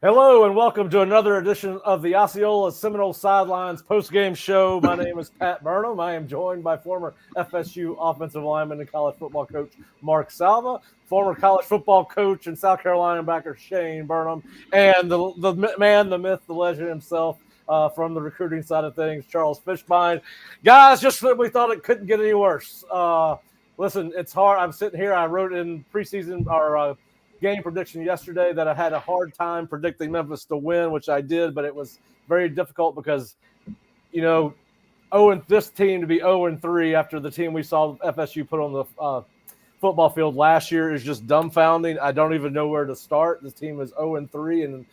Hello and welcome to another edition of the Osceola Seminole Sidelines Postgame Show. My name is Pat Burnham. I am joined by former FSU offensive lineman and college football coach Mark Salva, former college football coach and South Carolina backer Shane Burnham, and the man, the myth, the legend himself from the recruiting side of things, Charles Fishbein. Guys, just we thought it couldn't get any worse. Listen, it's hard. I'm sitting here. I wrote in preseason our game prediction yesterday that I had a hard time predicting Memphis to win, which I did, but it was very difficult because, this team to be 0-3 after the team we saw FSU put on the football field last year is just dumbfounding. I don't even know where to start. This team is 0-3, and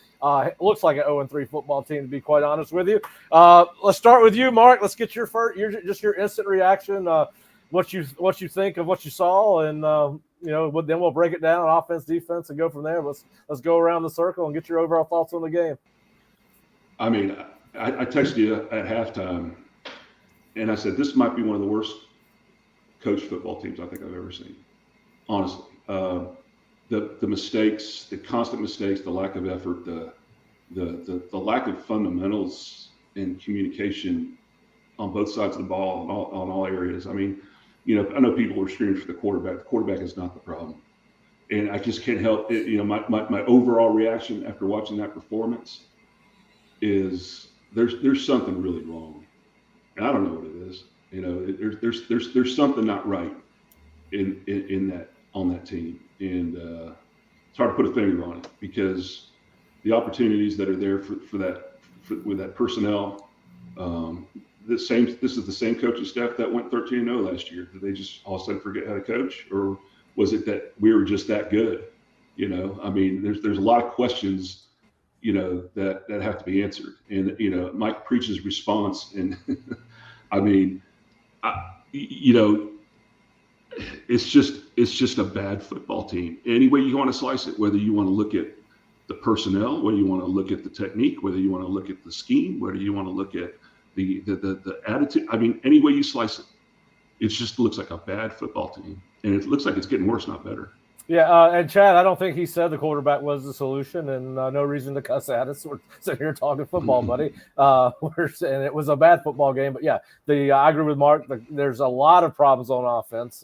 it looks like an 0-3 football team, to be quite honest with you. Let's start with you, Mark. Let's get your instant reaction, what you think of what you saw, and then we'll break it down offense, defense, and go from there. Let's go around the circle and get your overall thoughts on the game. I mean, I texted you at halftime, and I said this might be one of the worst coached football teams I think I've ever seen. Honestly, the mistakes, the constant mistakes, the lack of effort, the lack of fundamentals in communication on both sides of the ball on all areas. I mean, I know people were screaming for the quarterback. The quarterback is not the problem. And I just can't help it. My overall reaction after watching that performance is there's something really wrong. And I don't know what it is. There's something not right in that on that team. And it's hard to put a finger on it because the opportunities that are there with that personnel, this is the same coaching staff that went 13-0 last year. Did they just all of a sudden forget how to coach, or was it that we were just that good? I mean, there's a lot of questions, that have to be answered. And Mike Preach's response, and I mean, it's just a bad football team. Any way you want to slice it, whether you want to look at the personnel, whether you want to look at the technique, whether you want to look at the scheme, whether you want to look at the attitude. I mean, any way you slice it, it just looks like a bad football team, and it looks like it's getting worse, not better. Yeah, and Chad, I don't think he said the quarterback was the solution, and no reason to cuss at us. We're sitting here talking football, buddy. And it was a bad football game, but yeah, I agree with Mark. There's a lot of problems on offense,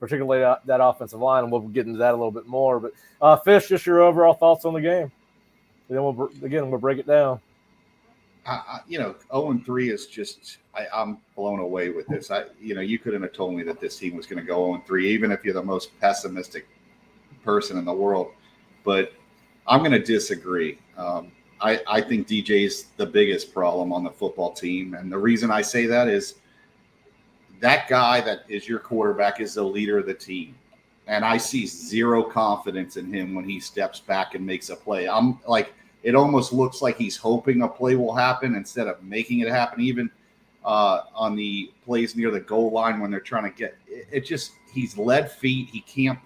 particularly that offensive line, and we'll get into that a little bit more. But Fish, just your overall thoughts on the game. And then we'll break it down. 0-3 is just I'm blown away with this. You couldn't have told me that this team was going to go 0-3, even if you're the most pessimistic person in the world. But I'm going to disagree. I think DJ's the biggest problem on the football team, and the reason I say that is that guy that is your quarterback is the leader of the team, and I see zero confidence in him when he steps back and makes a play. I'm like, it almost looks like he's hoping a play will happen instead of making it happen. Even on the plays near the goal line when they're trying to get it, he's lead feet. He can't.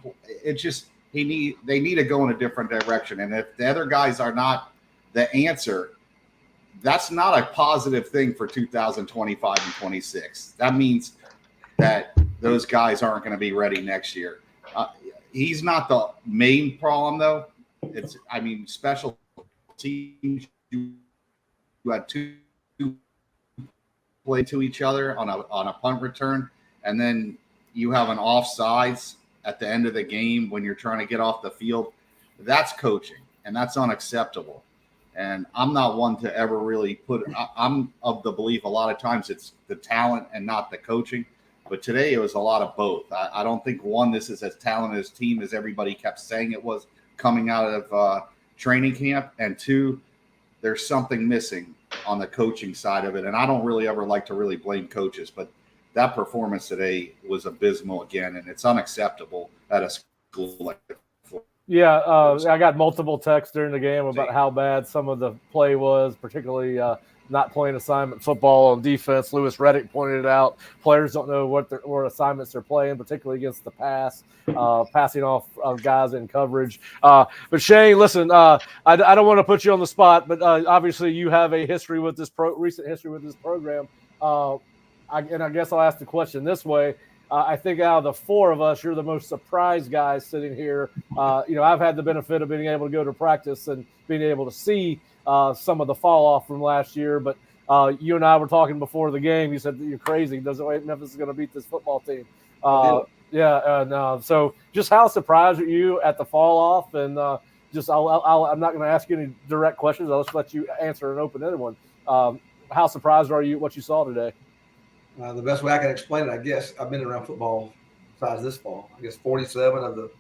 They need to go in a different direction. And if the other guys are not the answer, that's not a positive thing for 2025 and 26. That means that those guys aren't going to be ready next year. He's not the main problem, though. Special teams, you had two play to each other on a punt return, and then you have an offsides at the end of the game when you're trying to get off the field. That's coaching, and that's unacceptable. And I'm not one to ever really I'm of the belief a lot of times it's the talent and not the coaching. But today it was a lot of both. I don't think, one, this is as talented a team as everybody kept saying it was coming out of training camp, and two, there's something missing on the coaching side of it. And I don't really ever like to really blame coaches, but that performance today was abysmal again, and it's unacceptable at a school like that. Yeah, I got multiple texts during the game about how bad some of the play was, particularly not playing assignment football on defense. Lewis Reddick pointed it out. Players don't know what assignments they're playing, particularly against the pass, passing off guys in coverage. But Shane, listen, I don't want to put you on the spot, but obviously you have a history with this recent history with this program. I guess I'll ask the question this way. I think out of the four of us, you're the most surprised guy sitting here. I've had the benefit of being able to go to practice and being able to see some of the fall off from last year. But you and I were talking before the game. You said that you're crazy. Doesn't wait, Memphis is going to beat this football team. So just how surprised are you at the fall off? And I'm not going to ask you any direct questions. I'll just let you answer an open-ended one. How surprised are you what you saw today? The best way I can explain it, I guess, I've been around football besides this fall. I guess 47 of the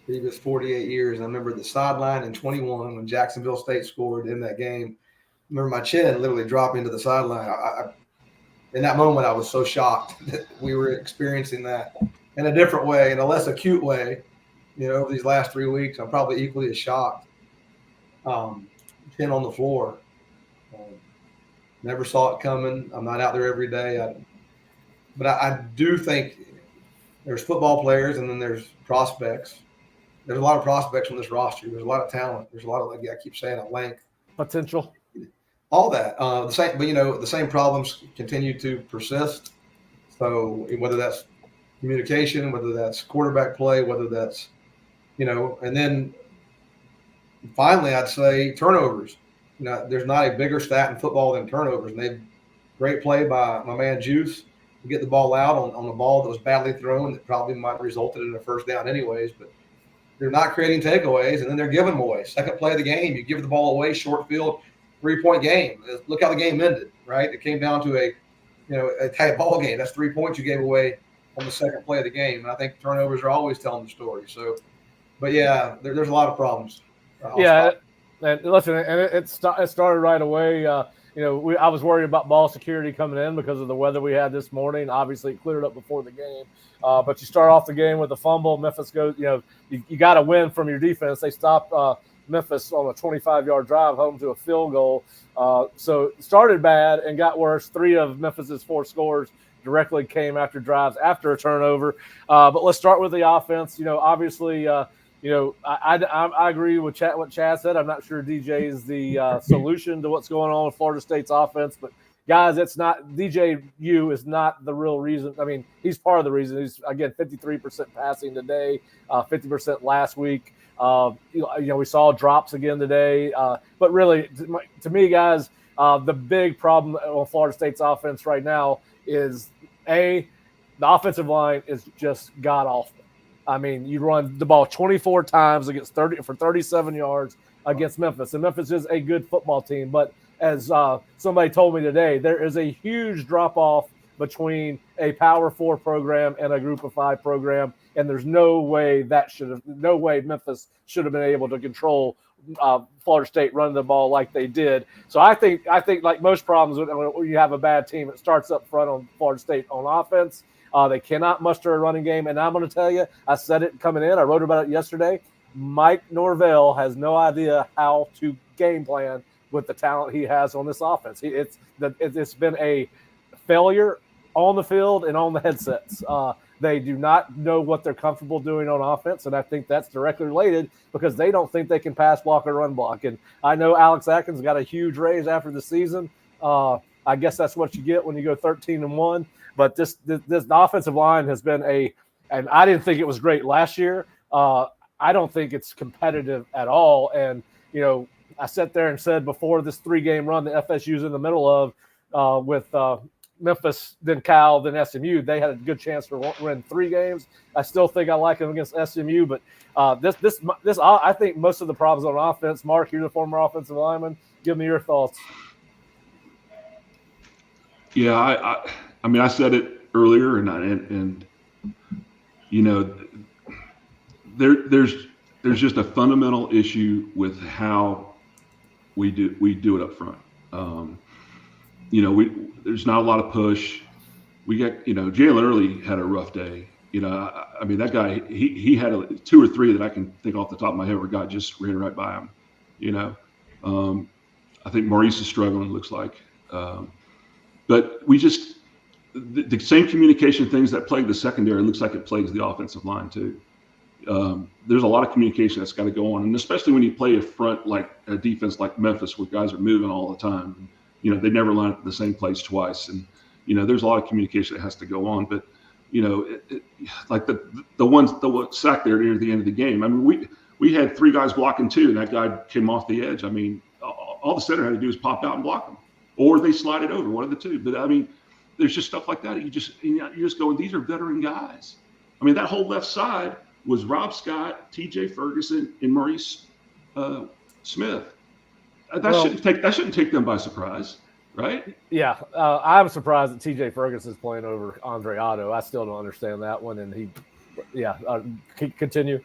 previous 48 years. And I remember the sideline in 21 when Jacksonville State scored in that game. I remember my chin literally dropping to the sideline. In that moment, I was so shocked that we were experiencing that in a different way, in a less acute way. Over these last 3 weeks, I'm probably equally as shocked. Chin on the floor. Never saw it coming. I'm not out there every day. But I do think there's football players and then there's prospects. There's a lot of prospects on this roster. There's a lot of talent. There's a lot of, like I keep saying, length. Potential. All that. The same problems continue to persist. So whether that's communication, whether that's quarterback play, whether that's, and then finally I'd say turnovers. There's not a bigger stat in football than turnovers. And great play by my man Juice to get the ball out on a ball that was badly thrown that probably might have resulted in a first down anyways. But they're not creating takeaways, and then they're giving them away. Second play of the game, you give the ball away, short field, 3-point game. Look how the game ended, right? It came down to a tight ball game. That's 3 points you gave away on the second play of the game. And I think turnovers are always telling the story. So, but yeah, there's a lot of problems. And listen, and it started right away. I was worried about ball security coming in because of the weather we had this morning. Obviously, it cleared up before the game. But you start off the game with a fumble. Memphis goes, you got to win from your defense. They stopped Memphis on a 25-yard drive home to a field goal. So it started bad and got worse. 3 of Memphis's 4 scores directly came after drives after a turnover. But let's start with the offense. Obviously, I agree with what Chad said. I'm not sure DJ is the solution to what's going on with Florida State's offense, but guys, it's not DJU is not the real reason. I mean, he's part of the reason. He's again 53% passing today, 50% last week. We saw drops again today, but really, to me, guys, the big problem on Florida State's offense right now is the offensive line is just god awful. I mean, you run the ball 24 times against 37 yards against Memphis. And Memphis is a good football team. But as somebody told me today, there is a huge drop-off between a Power 4 program and a Group of 5 program. And there's no way Memphis should have been able to control Florida State running the ball like they did. So I think like most problems when you have a bad team, it starts up front on Florida State on offense. They cannot muster a running game. And I'm going to tell you, I said it coming in. I wrote about it yesterday. Mike Norvell has no idea how to game plan with the talent he has on this offense. It's been a failure on the field and on the headsets. They do not know what they're comfortable doing on offense, and I think that's directly related because they don't think they can pass block or run block. And I know Alex Atkins got a huge raise after the season. I guess that's what you get when you go 13-1. But this offensive line has been and I didn't think it was great last year. I don't think it's competitive at all. And, I sat there and said before this 3-game run that FSU's in the middle of with Memphis, then Cal, then SMU, they had a good chance to win 3 games. I still think I like them against SMU, but this I think most of the problems on offense. Mark, you're the former offensive lineman. Give me your thoughts. Yeah, I mean, I said it earlier, and there's just a fundamental issue with how we do it up front. There's not a lot of push. We got Jalen Early had a rough day. I mean that guy he had 2 or 3 that I can think off the top of my head where God just ran right by him. I think Maurice is struggling. Looks like, but we just. The same communication things that plague the secondary looks like it plagues the offensive line too. There's a lot of communication that's got to go on, and especially when you play a front like a defense like Memphis, where guys are moving all the time. They never line up at the same place twice, and there's a lot of communication that has to go on. But like the one sack there near the end of the game. I mean, we had 3 guys blocking 2, and that guy came off the edge. I mean, all the center had to do is pop out and block them, or they slide it over, one of the two. But I mean, there's just stuff like that. You're just going, these are veteran guys. I mean, that whole left side was Rob Scott, T.J. Ferguson, and Maurice Smith. That shouldn't take them by surprise, right? Yeah, I'm surprised that T.J. Ferguson is playing over Andre Otto. I still don't understand that one. And continue.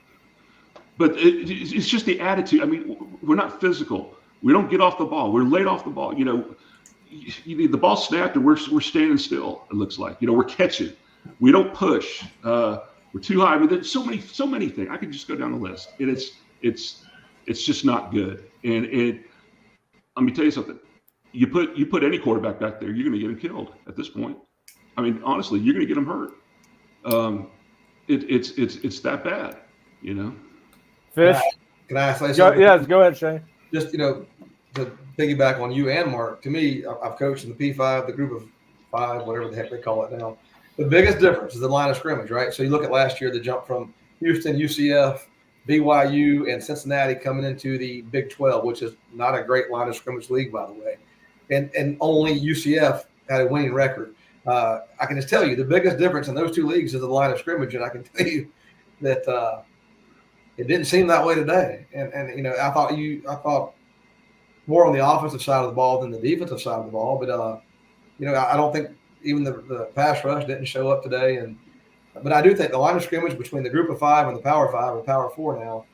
But it's just the attitude. I mean, we're not physical. We don't get off the ball. We're late off the ball. The ball snapped and we're standing still. It looks like we're catching. We don't push. We're too high. I mean, there's so many things. I could just go down the list, and it's just not good. And let me tell you something. You put any quarterback back there, you're going to get him killed at this point. I mean, honestly, you're going to get him hurt. It's that bad, Fish. Can I say something? Go ahead, Shane. Just to piggyback on you and Mark. To me, I've coached in the P5, the group of 5, whatever the heck they call it now. The biggest difference is the line of scrimmage, right? So you look at last year, the jump from Houston, UCF, BYU, and Cincinnati coming into the Big 12, which is not a great line of scrimmage league, by the way. And only UCF had a winning record. I can just tell you the biggest difference in those 2 leagues is the line of scrimmage, and I can tell you that it didn't seem that way today. And I thought more on the offensive side of the ball than the defensive side of the ball. But I don't think even the pass rush didn't show up today. But I do think the line of scrimmage between the group of 5 and the Power 5 or Power 4 now,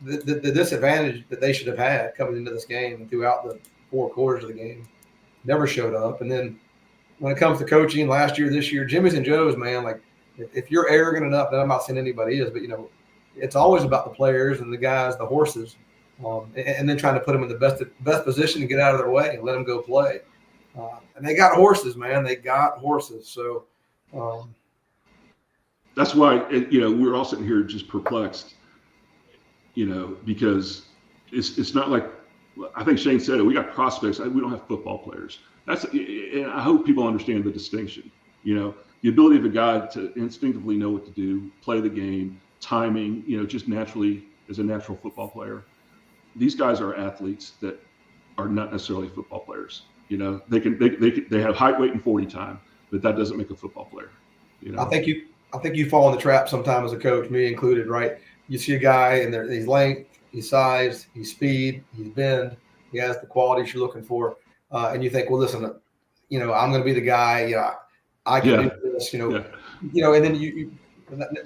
the disadvantage that they should have had coming into this game and throughout the 4 quarters of the game never showed up. And then when it comes to coaching last year, this year, Jimmy's and Joe's, man, like if you're arrogant enough, and I'm not saying anybody is, but it's always about the players and the guys, the horses, and then trying to put them in the best position to get out of their way and let them go play. And they got horses, man. They got horses. So that's why we're all sitting here just perplexed. Because it's not like, I think Shane said it. We got prospects. We don't have football players. And I hope people understand the distinction. The ability of a guy to instinctively know what to do, play the game, timing. Just naturally as a natural football player. These guys are athletes that are not necessarily football players. They have height, weight, and 40 time, but that doesn't make a football player. I think you fall in the trap sometime as a coach, me included, right? You see a guy and he's length, he's size, he's speed, he's bend, he has the qualities you're looking for, and you think, well, listen, I'm going to be the guy. I can do this. And then you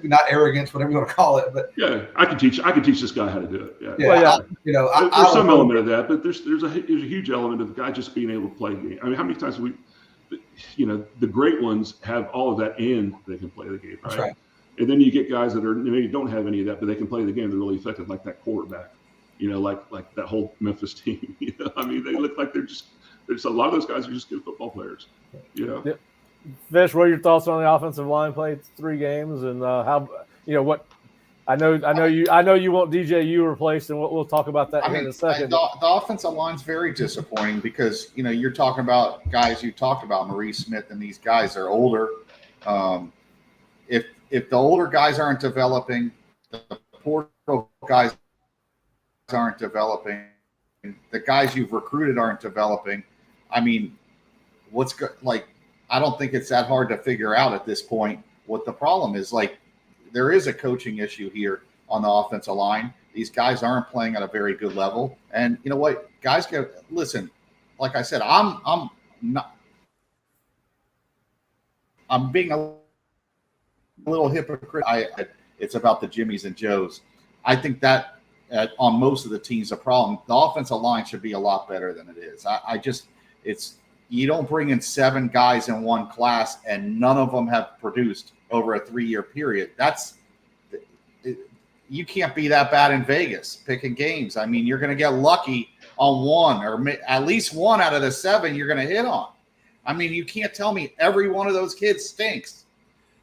not arrogance, whatever you want to call it, but I can teach this guy how to do it. There's some element of that, but there's a huge element of the guy just being able to play the game. I mean, how many times the great ones have all of that and they can play the game, right? That's right. And then you get guys that maybe don't have any of that, but they can play the game. They're really effective, like that quarterback. Like that whole Memphis team. I mean, they look like there's a lot of those guys are just good football players. Yep. Fish, what are your thoughts on the offensive line? Played 3 games, and how what? I know you want DJU replaced, and we'll talk about that in a second. The offensive line's very disappointing because you're talking about guys you talked about, Maurice Smith, and these guys are older. If the older guys aren't developing, the portal guys aren't developing, the guys you've recruited aren't developing. I mean, I don't think it's that hard to figure out at this point what the problem is. Like, there is a coaching issue here on the offensive line. These guys aren't playing at a very good level. And you know what? Guys listen, like I said, I'm being a little hypocrite. It's about the Jimmys and Joes. I think that on most of the teams, a problem. The offensive line should be a lot better than it is. You don't bring in 7 guys in one class and none of them have produced over a 3-year period. You can't be that bad in Vegas picking games. I mean, you're going to get lucky on 1 or at least 1 out of the 7 you're going to hit on. I mean, you can't tell me every one of those kids stinks.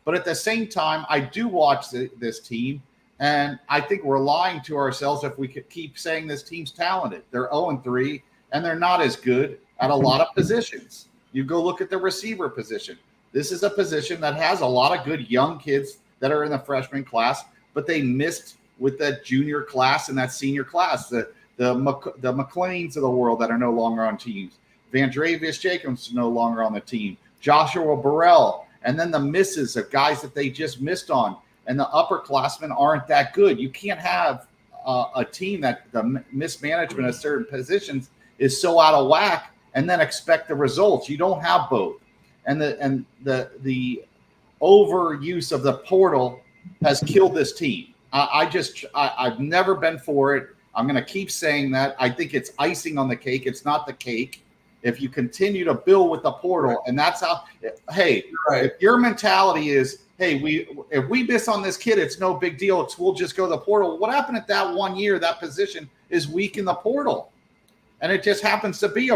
But at the same time, I do watch this team, and I think we're lying to ourselves if we could keep saying this team's talented. They're 0-3, and they're not as good at a lot of positions. You go look at the receiver position. This is a position that has a lot of good young kids that are in the freshman class, but they missed with that junior class and that senior class. The McLeans of the world that are no longer on teams. Vandrevius Jacobs no longer on the team. Joshua Burrell. And then the misses of guys that they just missed on. And the upperclassmen aren't that good. You can't have a team that the mismanagement of certain positions is so out of whack and then expect the results. You don't have both. And the overuse of the portal has killed this team. I've never been for it. I'm going to keep saying that. I think it's icing on the cake. It's not the cake. If you continue to build with the portal, and that's how, hey, if your mentality is, hey, if we miss on this kid, it's no big deal. We'll just go to the portal. What happened at that 1 year? That position is weak in the portal. And it just happens to be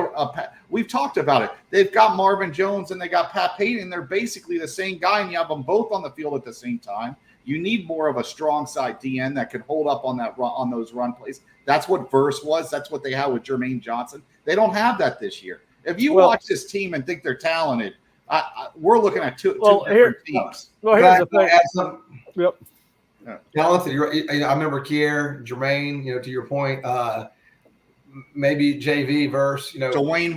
we've talked about it. They've got Marvin Jones and they got Pat Payton. They're basically the same guy, and you have them both on the field at the same time. You need more of a strong side DN that can hold up on that on those run plays. That's what Verse was. That's what they had with Jermaine Johnson. They don't have that this year. If you watch this team and think they're talented, we're looking at two different teams. Well, here's the thing. Yep. Talented. I remember Kier, Jermaine. To your point, maybe JV Verse. Dwayne,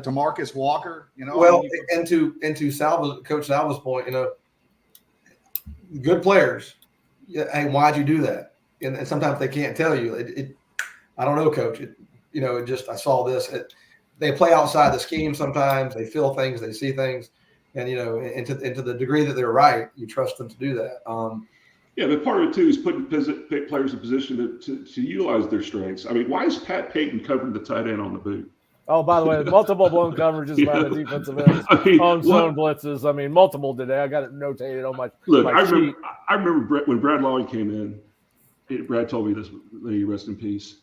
DeMarcus Walker. Well, and to Coach Salva's point, good players. Hey, why'd you do that? And sometimes they can't tell you. I don't know, Coach. I saw this. They play outside the scheme sometimes. They feel things. They see things. And, into the degree that they're right, you trust them to do that. But part of it, too, is putting players in position to utilize their strengths. I mean, why is Pat Payton covering the tight end on the boot? Oh, by the way, multiple blown coverages by the defensive ends on zone blitzes. I mean, multiple today. I got it notated on my sheet. I remember when Brad Lawley came in. Brad told me this. May he rest in peace.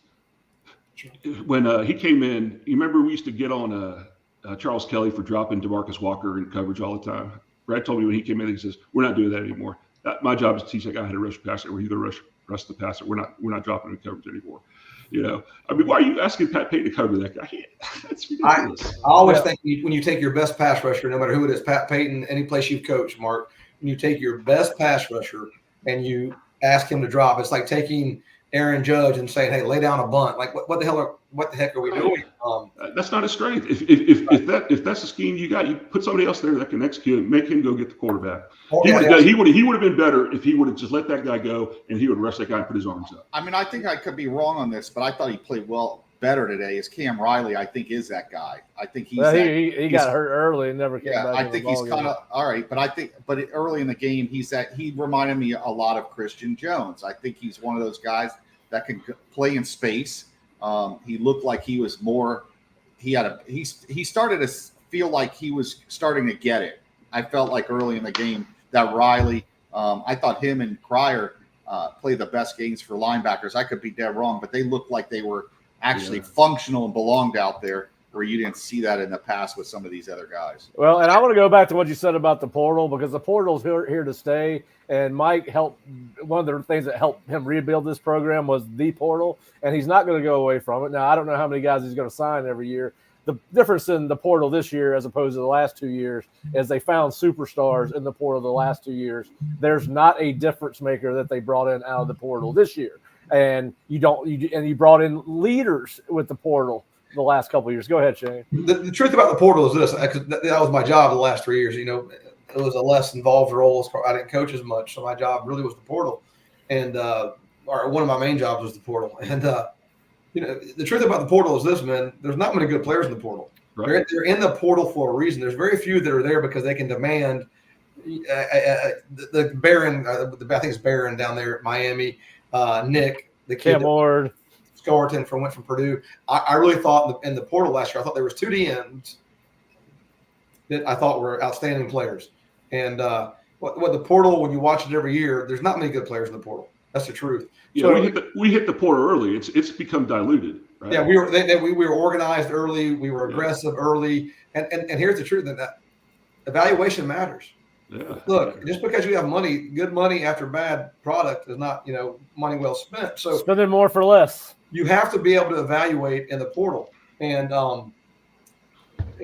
When he came in, you remember we used to get on Charles Kelly for dropping DeMarcus Walker in coverage all the time. Brad told me when he came in, he says, "We're not doing that anymore. My job is to teach that guy how to rush the passer. We're either rush the passer. We're not dropping him in coverage anymore." I mean, why are you asking Pat Payton to cover that guy? That's ridiculous. I always think when you take your best pass rusher, no matter who it is, Pat Payton, any place you've coached, Mark, when you take your best pass rusher and you ask him to drop, it's like taking Aaron Judge and saying, "Hey, lay down a bunt." Like what the heck are we doing? That's not a strength. If that's the scheme you got, you put somebody else there that can execute. Make him go get the quarterback. He would have been better if he would have just let that guy go and he would rush that guy and put his arms up. I mean, I think I could be wrong on this, but I thought he played better today. Is Cam Riley? I think is that guy. I think he's. Well, he got hurt early and never came back. I think he's kind of all right, but early in the game, he reminded me a lot of Christian Jones. I think he's one of those guys that can play in space. He looked like he was more. He started to feel like he was starting to get it. I felt like early in the game that Riley. I thought him and Cryer played the best games for linebackers. I could be dead wrong, but they looked like they were actually functional and belonged out there, where you didn't see that in the past with some of these other guys. Well, and I want to go back to what you said about the portal, because the portal's here to stay. And Mike helped. One of the things that helped him rebuild this program was the portal, and he's not going to go away from it. Now, I don't know how many guys he's going to sign every year. The difference in the portal this year as opposed to the last 2 years is they found superstars in the portal the last 2 years. There's not a difference maker that they brought in out of the portal this year. And you brought in leaders with the portal the last couple of years. Go ahead, Shane. The truth about the portal is this, because that was my job the last 3 years. It was a less involved role. I didn't coach as much, so my job really was the portal, and one of my main jobs was the portal. And the truth about the portal is this, man. There's not many good players in the portal. Right. They're in the portal for a reason. There's very few that are there because they can demand. The Barron, I think it's Barron down there at Miami. Nick, the kid, Cam Ward, Scarton went from Purdue. I really thought in the portal last year, I thought there was 2 DMs that I thought were outstanding players. And what the portal, when you watch it every year, there's not many good players in the portal. That's the truth. Yeah, so, we hit the portal early. It's become diluted. Right? Yeah, we were organized early. We were aggressive early. And here's the truth: that evaluation matters. Yeah. Look, just because you have money, good money after bad product is not money well spent. So spending more for less. You have to be able to evaluate in the portal, and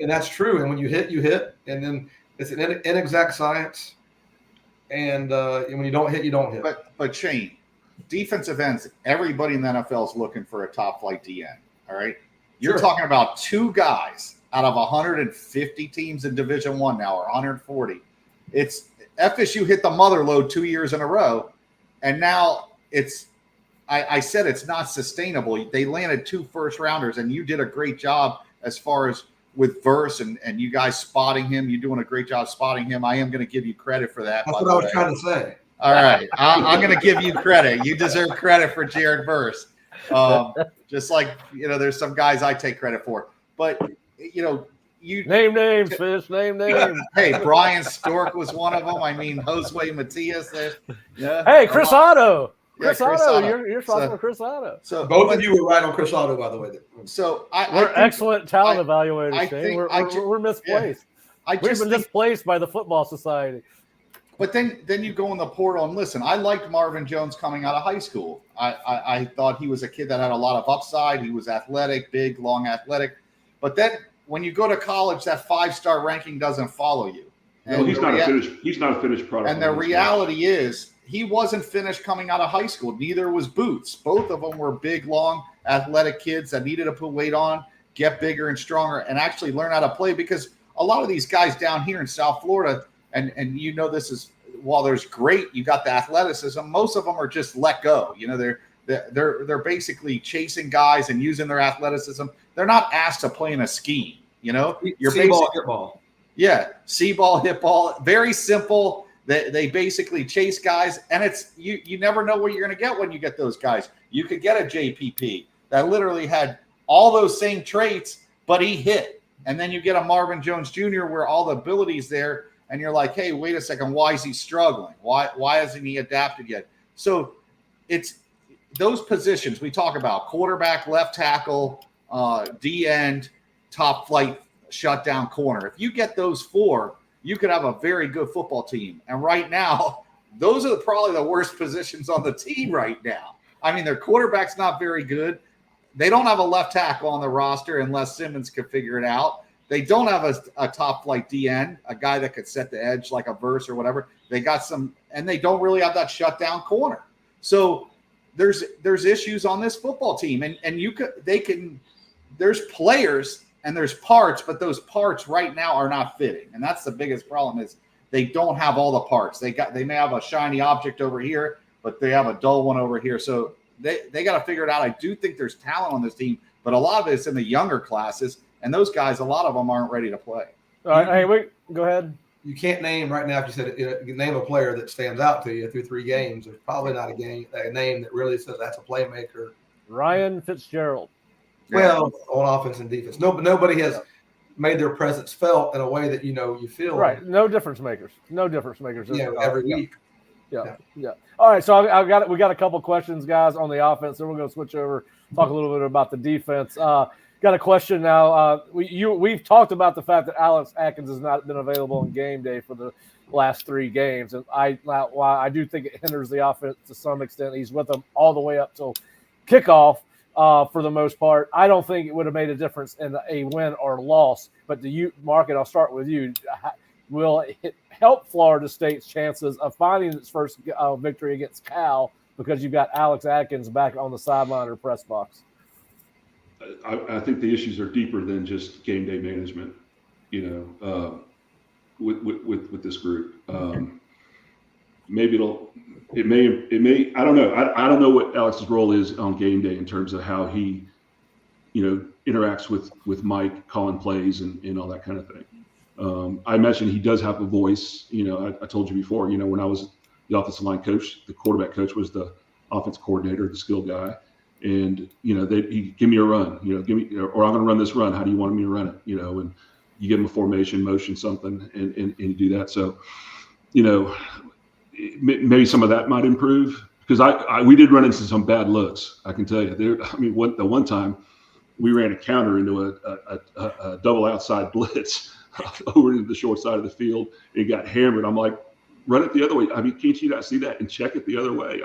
that's true. And when you hit, and then It's an inexact science, and when you don't hit, you don't hit. But Shane, defensive ends, everybody in the NFL is looking for a top flight DN. All right, you're talking about two guys out of 150 teams in Division I now, or 140. It's FSU hit the mother load 2 years in a row, and now it's. I said it's not sustainable. They landed 2 first-rounders, and you did a great job as far as with Verse and you guys spotting him. You're doing a great job spotting him. I am going to give you credit for that. That's what I was trying to say. All right. I'm going to give you credit. You deserve credit for Jared Verse. Just like, there's some guys I take credit for. But, you name names, Fish. Name names. Hey, Brian Stork was one of them. I mean, Josue Matias. Yeah. Hey, Chris Otto. Yeah, Chris Otto. You're talking about Chris Otto. So both of you were right on Chris Otto, by the way. So we're excellent talent evaluators. Shane. We're misplaced. We've been displaced by the Football Society. But then you go in the portal and listen. I liked Marvin Jones coming out of high school. I thought he was a kid that had a lot of upside. He was athletic, big, long, athletic. But then when you go to college, that 5-star ranking doesn't follow you. No, he's not a finished product. And the reality is, he wasn't finished coming out of high school. Neither was Boots. Both of them were big, long, athletic kids that needed to put weight on, get bigger and stronger, and actually learn how to play. Because a lot of these guys down here in South Florida, and this is, while there's great, you got the athleticism. Most of them are just let go. They're basically chasing guys and using their athleticism. They're not asked to play in a scheme. You're see-ball, hit ball. Yeah, see-ball, hit ball. Very simple. They basically chase guys, and it's you never know what you're going to get when you get those guys. You could get a JPP that literally had all those same traits, but he hit. And then you get a Marvin Jones Jr. where all the ability's there, and you're like, hey, wait a second, why is he struggling? Why hasn't he adapted yet? So it's those positions we talk about: quarterback, left tackle, D end, top flight, shutdown corner. If you get those 4, you could have a very good football team. And right now, those are probably the worst positions on the team right now. I mean, their quarterback's not very good. They don't have a left tackle on the roster unless Simmons could figure it out. They don't have a top flight DN, a guy that could set the edge like a Verse or whatever. They got some, and they don't really have that shutdown corner. So there's issues on this football team, and there's players and there's parts, but those parts right now are not fitting. And that's the biggest problem is they don't have all the parts. They may have a shiny object over here, but they have a dull one over here. So they got to figure it out. I do think there's talent on this team, but a lot of it's in the younger classes, and those guys, a lot of them aren't ready to play. All right, hey, wait, go ahead. You can't name right now, if you said you name a player that stands out to you through 3 games. There's probably not a name that really says that's a playmaker. Ryan Fitzgerald. Well, on offense and defense. Nobody has made their presence felt in a way that you feel right. No difference makers. Every week. Yeah. All right, so we got a couple questions, guys, on the offense. Then we're going to switch over, talk a little bit about the defense. Got a question now. We've talked about the fact that Alex Atkins has not been available on game day for the last 3 games, and I do think it hinders the offense to some extent. He's with them all the way up till kickoff. For the most part, I don't think it would have made a difference in a win or loss. But Mark, and I'll start with you. Will it help Florida State's chances of finding its first victory against Cal because you've got Alex Atkins back on the sideline or press box? I think the issues are deeper than just game day management. With this group, maybe it may. I don't know. I don't know what Alex's role is on game day in terms of how he, interacts with Mike, calling plays and all that kind of thing. I imagine he does have a voice. I told you before. When I was the offensive line coach, the quarterback coach was the offense coordinator, the skill guy, and he give me a run. Give me, or I'm going to run this run. How do you want me to run it? And you give him a formation, motion, something, and you do that. So, maybe some of that might improve because we did run into some bad looks. I can tell you the one time we ran a counter into a double outside blitz over into the short side of the field. It got hammered. I'm like, run it the other way. Can't you not see that and check it the other way?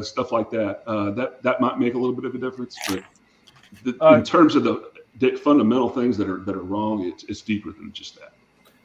Stuff like that. That might make a little bit of a difference. But in terms of the fundamental things that are wrong, it's deeper than just that.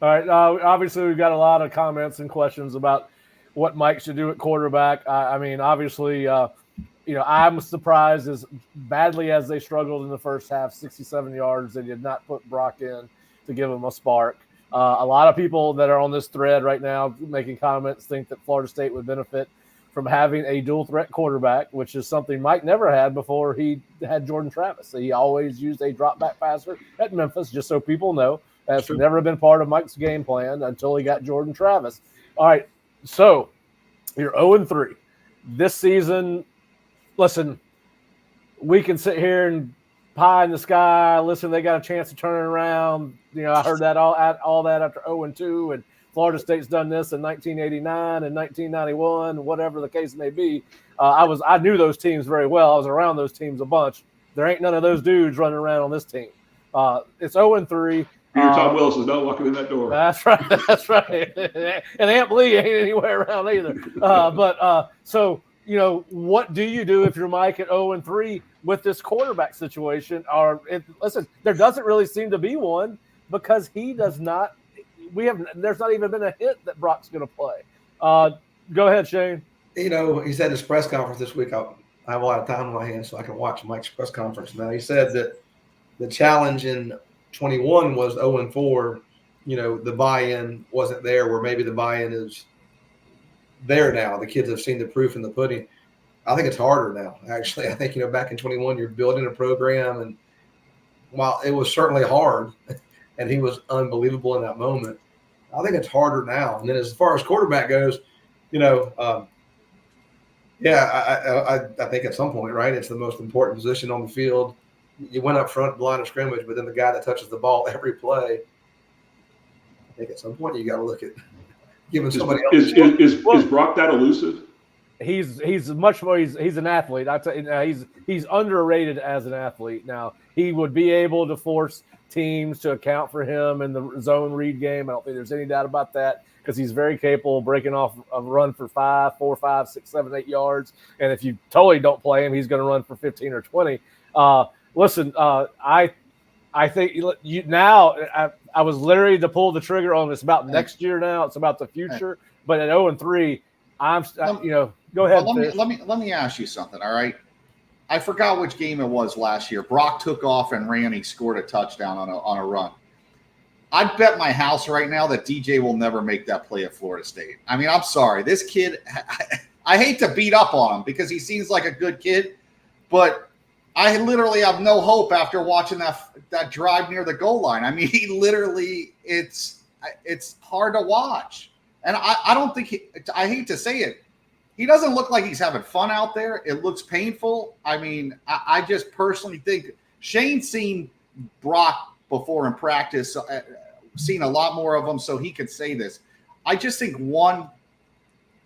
All right. Obviously, we've got a lot of comments and questions about what Mike should do at quarterback. I mean, obviously, I'm surprised as badly as they struggled in the first half, 67 yards. They did not put Brock in to give him a spark. A lot of people that are on this thread right now making comments think that Florida State would benefit from having a dual threat quarterback, which is something Mike never had before he had Jordan Travis. He always used a drop back passer at Memphis, just so people know. That's never been part of Mike's game plan until he got Jordan Travis. All right, so you're 0-3. This season, listen, we can sit here and pie in the sky. Listen, they got a chance to turn it around. I heard that all that after 0-2, and Florida State's done this in 1989 and 1991, whatever the case may be. I knew those teams very well. I was around those teams a bunch. There ain't none of those dudes running around on this team. It's 0-3. Peter Tom Willis is not walking in that door. That's right. That's right. And Aunt Lee ain't anywhere around either. So what do you do if you're Mike at 0-3 with this quarterback situation? Listen, there doesn't really seem to be one because he does not. There's not even been a hint that Brock's going to play. Go ahead, Shane. He said his press conference this week. I have a lot of time on my hands, so I can watch Mike's press conference now. He said that the challenge in 21 was 0-4. The buy-in wasn't there, where maybe the buy-in is there now. The kids have seen the proof in the pudding. I think it's harder now, actually. I think, back in 21, you're building a program, and while it was certainly hard, and he was unbelievable in that moment, I think it's harder now. And then as far as quarterback goes, I think at some point, right, it's the most important position on the field. You went up front, line of scrimmage, but then the guy that touches the ball every play, I think at some point you got to look at giving somebody else. Is Brock that elusive? He's much more. He's an athlete. I tell you, he's underrated as an athlete. Now he would be able to force teams to account for him in the zone read game. I don't think there's any doubt about that, because he's very capable of breaking off a run for 4, 5, 6, 7, 8 yards. And if you totally don't play him, he's going to run for 15 or 20. Listen, I think now I was literally to pull the trigger on this about next year. Now it's about the future. But at 0-3, go ahead. Let me ask you something. All right. I forgot which game it was last year. Brock took off and ran. He scored a touchdown on a run. I'd bet my house right now that DJ will never make that play at Florida State. I mean, I'm sorry. This kid, I hate to beat up on him because he seems like a good kid, but I literally have no hope after watching that drive near the goal line. I mean, he literally, it's hard to watch. And I don't think I hate to say it, he doesn't look like he's having fun out there. It looks painful. I mean, I just personally think Shane's seen Brock before in practice, seen a lot more of him, so he could say this. I just think,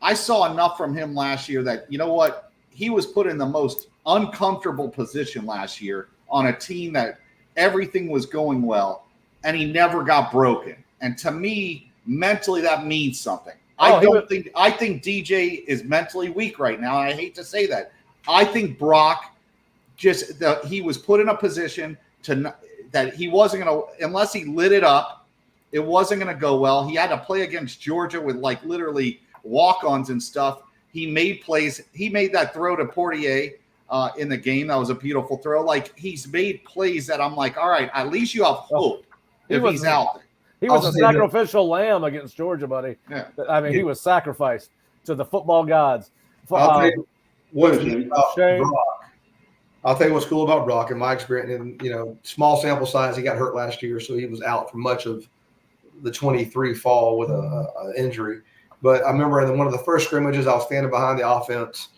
I saw enough from him last year that, you know what, he was put in the most uncomfortable position last year on a team that everything was going well, and he never got broken. And to me, mentally, that means something. I think DJ is mentally weak right now. I hate to say that. I think Brock he was put in a position that he wasn't going to, unless he lit it up, it wasn't going to go well. He had to play against Georgia with literally walk-ons and stuff. He made plays. He made that throw to Portier in the game. That was a beautiful throw. He's made plays that I'm like, all right, at least you have hope if he's out there. He was a sacrificial lamb against Georgia, buddy. Yeah. I mean, he was sacrificed to the football gods. I'll tell you what's cool about Brock in my experience. And, small sample size, he got hurt last year, so he was out for much of the 23 fall with an injury. But I remember in one of the first scrimmages, I was standing behind the offense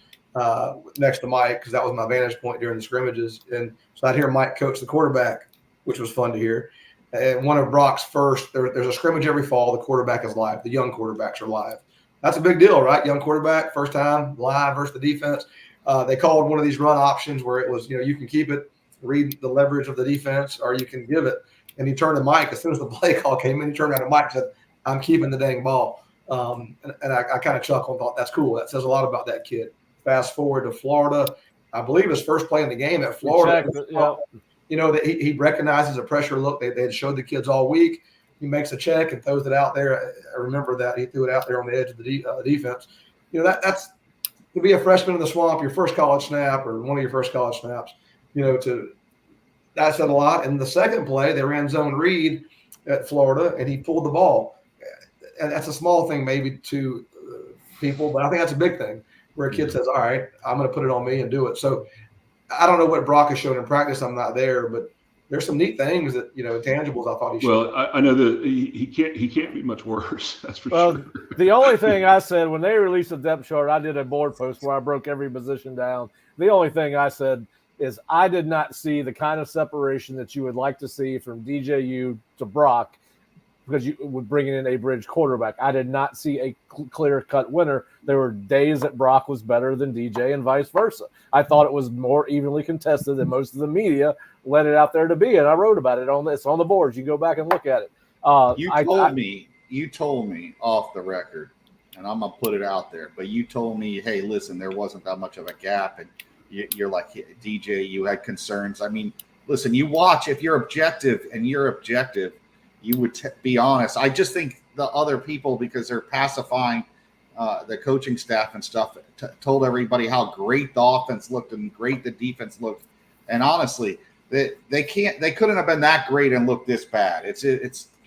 next to Mike, because that was my vantage point during the scrimmages. And so I'd hear Mike coach the quarterback, which was fun to hear. And one of Brock's first, there's a scrimmage every fall. The quarterback is live. The young quarterbacks are live. That's a big deal, right? Young quarterback, first time live versus the defense. They called one of these run options where it was, you can keep it, read the leverage of the defense, or you can give it. And he turned to Mike as soon as the play call came in. He turned around to Mike and said, "I'm keeping the dang ball." And I kind of chuckled and thought, that's cool. That says a lot about that kid. Fast forward to Florida. I believe his first play in the game at Florida. That he recognizes a pressure look. They had showed the kids all week. he makes a check and throws it out there. I remember that he threw it out there on the edge of the defense. That's to be a freshman in the swamp, your first college snap or one of your first college snaps. That said a lot. And the second play, they ran zone read at Florida, and he pulled the ball. And that's a small thing maybe to people, but I think that's a big thing where a kid says, all right, I'm going to put it on me and do it. So I don't know what Brock has shown in practice. I'm not there, but there's some neat things that, intangibles I thought he showed. Well, I know that he can't be much worse. That's for sure. The only thing I said when they released the depth chart, I did a board post where I broke every position down. The only thing I said is I did not see the kind of separation that you would like to see from DJU to Brock, because you would bring in a bridge quarterback. I did not see a clear-cut winner. There were days that Brock was better than DJ and vice versa. I thought it was more evenly contested than most of the media let it out there to be, and I wrote about it it's on the boards. You go back and look at it. You told me off the record, and I'm going to put it out there, but you told me, hey, listen, there wasn't that much of a gap, and you're like, DJ, you had concerns. I mean, listen, you watch, if you're objective, you would be honest. I just think the other people, because they're pacifying the coaching staff and stuff, told everybody how great the offense looked and great the defense looked. And honestly, they couldn't have been that great and looked this bad.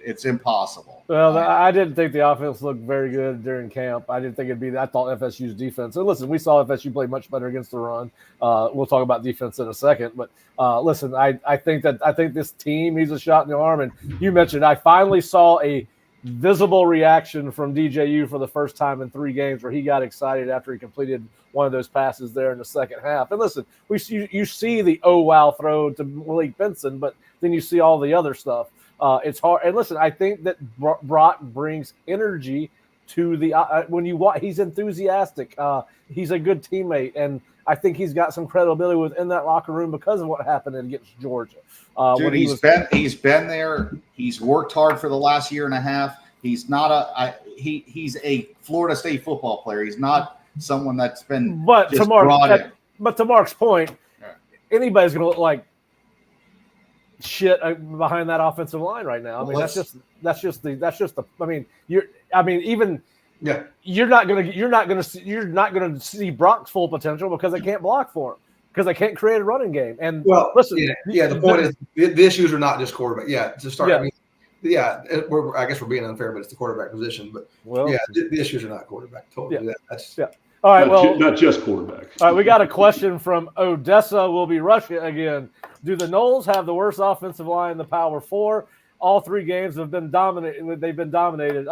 It's impossible. Well, I didn't think the offense looked very good during camp. I didn't think it'd be. I thought FSU's defense. And listen, we saw FSU play much better against the run. We'll talk about defense in a second. But listen, I think this team needs a shot in the arm. And you mentioned I finally saw a visible reaction from DJU for the first time in 3 games, where he got excited after he completed one of those passes there in the second half. And listen, you see the wow throw to Malik Benson, but then you see all the other stuff. It's hard. And listen, I think that Brock brings energy to the when you watch. He's enthusiastic. He's a good teammate, and I think he's got some credibility within that locker room because of what happened against Georgia. Dude, he's been there. He's worked hard for the last year and a half. He's not he's a Florida State football player. He's not someone that's been. But to Mark's point, anybody's going to look like shit behind that offensive line right now. I mean, that's just the. I mean, you're not gonna see Brock's full potential because they can't block for him, because they can't create a running game. And listen, the point is the issues are not just quarterback. Yeah, to start. Yeah. I mean, I guess we're being unfair, but it's the quarterback position. But the issues are not quarterback. Totally. Yeah. All right. Not just quarterback. All right. We got a question from Odessa. Will be Russia again. Do the Noles have the worst offensive line in the Power 4? All 3 games have been dominated. They've been dominated.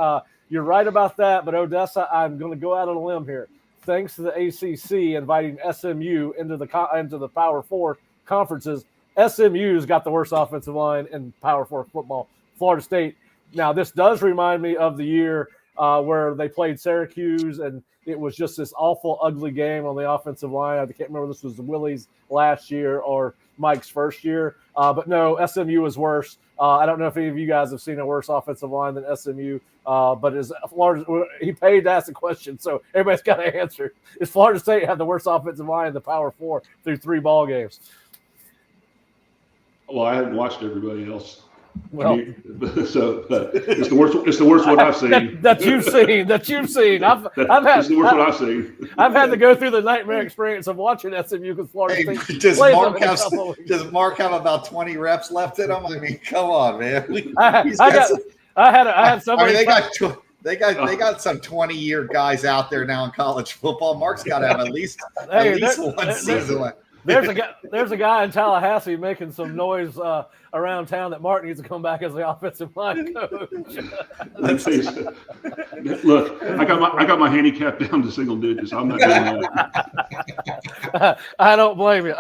You're right about that, but Odessa, I'm going to go out on a limb here. Thanks to the ACC inviting SMU into the Power 4 conferences, SMU's got the worst offensive line in Power 4 football. Florida State. Now, this does remind me of the year where they played Syracuse, and it was just this awful, ugly game on the offensive line. I can't remember if this was Willie's last year or Mike's first year. But no, SMU is worse. I don't know if any of you guys have seen a worse offensive line than SMU. But he paid to ask the question, so everybody's got to answer. Does Florida State have the worst offensive line in the Power 4 through 3 ball games? Well, I haven't watched everybody else. Well, it's the worst. It's the worst one I've seen. That you've seen. It's the worst one I've seen. I've had to go through the nightmare experience of watching SMU because Florida State. Does Mark have about 20 reps left in him? I mean, come on, man. I had somebody. I mean, they got some 20-year guys out there now in college football. Mark's got to have at least one season left. There's a guy in Tallahassee making some noise around town that Mark needs to come back as the offensive line coach. Look, I got my handicap down to single digits. I'm not doing that. I don't blame you.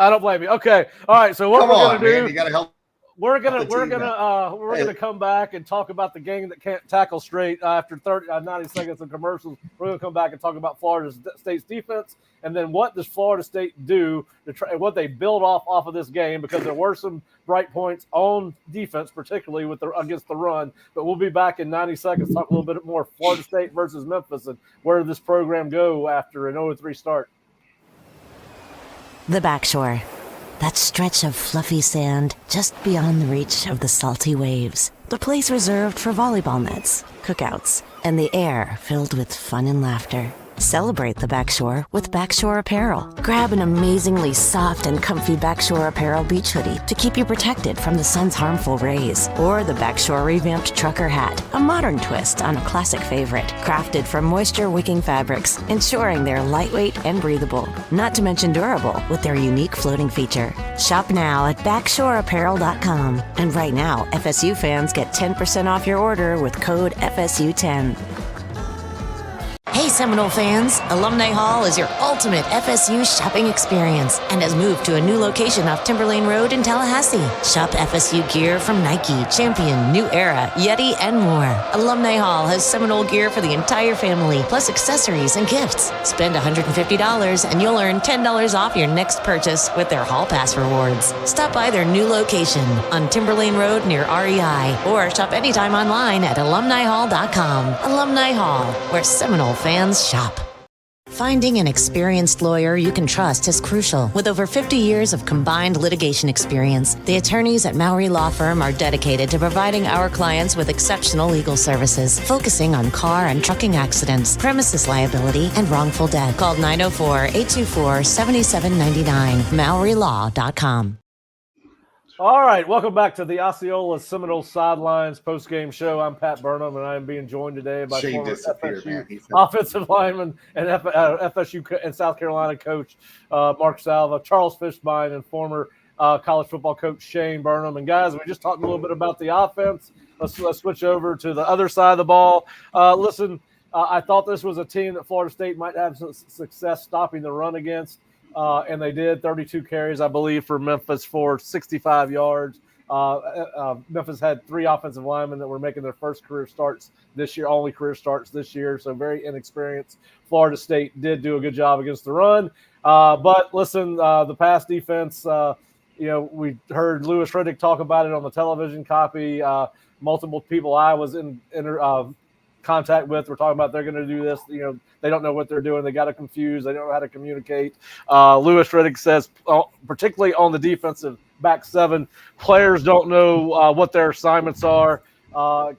Okay, all right. So what we're gonna do? You got to help. We're gonna come back and talk about the gang that can't tackle straight after 90 seconds of commercials. We're gonna come back and talk about Florida State's defense, and then what does Florida State do to try what they build off of this game, because there were some bright points on defense, particularly against the run. But we'll be back in 90 seconds, talk a little bit more Florida State versus Memphis and where did this program go after an 0-3 start. The Backshore. That stretch of fluffy sand just beyond the reach of the salty waves. The place reserved for volleyball nets, cookouts, and the air filled with fun and laughter. Celebrate the Backshore with Backshore Apparel. Grab an amazingly soft and comfy Backshore Apparel beach hoodie to keep you protected from the sun's harmful rays. Or the Backshore revamped trucker hat, a modern twist on a classic favorite. Crafted from moisture-wicking fabrics, ensuring they're lightweight and breathable. Not to mention durable with their unique floating feature. Shop now at BackshoreApparel.com. And right now, FSU fans get 10% off your order with code FSU10. Hey Seminole fans, Alumni Hall is your ultimate FSU shopping experience and has moved to a new location off Timberlane Road in Tallahassee. Shop FSU gear from Nike, Champion, New Era, Yeti, and more. Alumni Hall has Seminole gear for the entire family, plus accessories and gifts. Spend $150 and you'll earn $10 off your next purchase with their Hall Pass rewards. Stop by their new location on Timberlane Road near REI or shop anytime online at alumnihall.com. Alumni Hall, where Seminole fans shop. Finding an experienced lawyer you can trust is crucial. With over 50 years of combined litigation experience, the attorneys at Mowry Law Firm are dedicated to providing our clients with exceptional legal services, focusing on car and trucking accidents, premises liability, and wrongful death. Call 904-824-7799, MowryLaw.com. All right, welcome back to the Osceola Seminole Sidelines Postgame Show. I'm Pat Burnham, and I am being joined today by former FSU offensive lineman and FSU and South Carolina coach Mark Salva, Charles Fishbein, and former college football coach Shane Burnham. And guys, we just talked a little bit about the offense. Let's switch over to the other side of the ball. Listen, I thought this was a team that Florida State might have some success stopping the run against. And they did 32 carries, I believe, for Memphis for 65 yards. Memphis had 3 offensive linemen that were making their first career starts this year, only career starts this year, so very inexperienced. Florida State did do a good job against the run. But listen, the pass defense, we heard Louis Riddick talk about it on the television copy. Multiple people I was in contact with were talking about they're going to do this. They don't know what they're doing. They got to confuse. They don't know how to communicate. Louis Riddick says, particularly on the defensive back 7, players don't know what their assignments are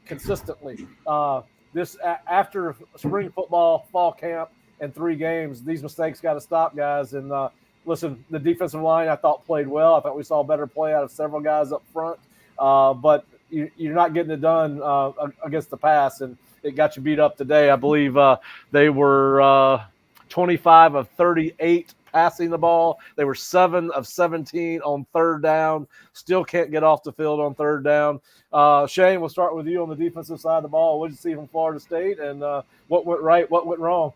consistently. After spring football, fall camp, and 3 games, these mistakes got to stop, guys. And listen, the defensive line I thought played well. I thought we saw better play out of several guys up front. But you're not getting it done against the pass, and it got you beat up today. I believe they were 25 of 38 passing the ball. They were 7 of 17 on 3rd down. Still can't get off the field on 3rd down. Shane, we'll start with you on the defensive side of the ball. What did you see from Florida State, and what went right, what went wrong?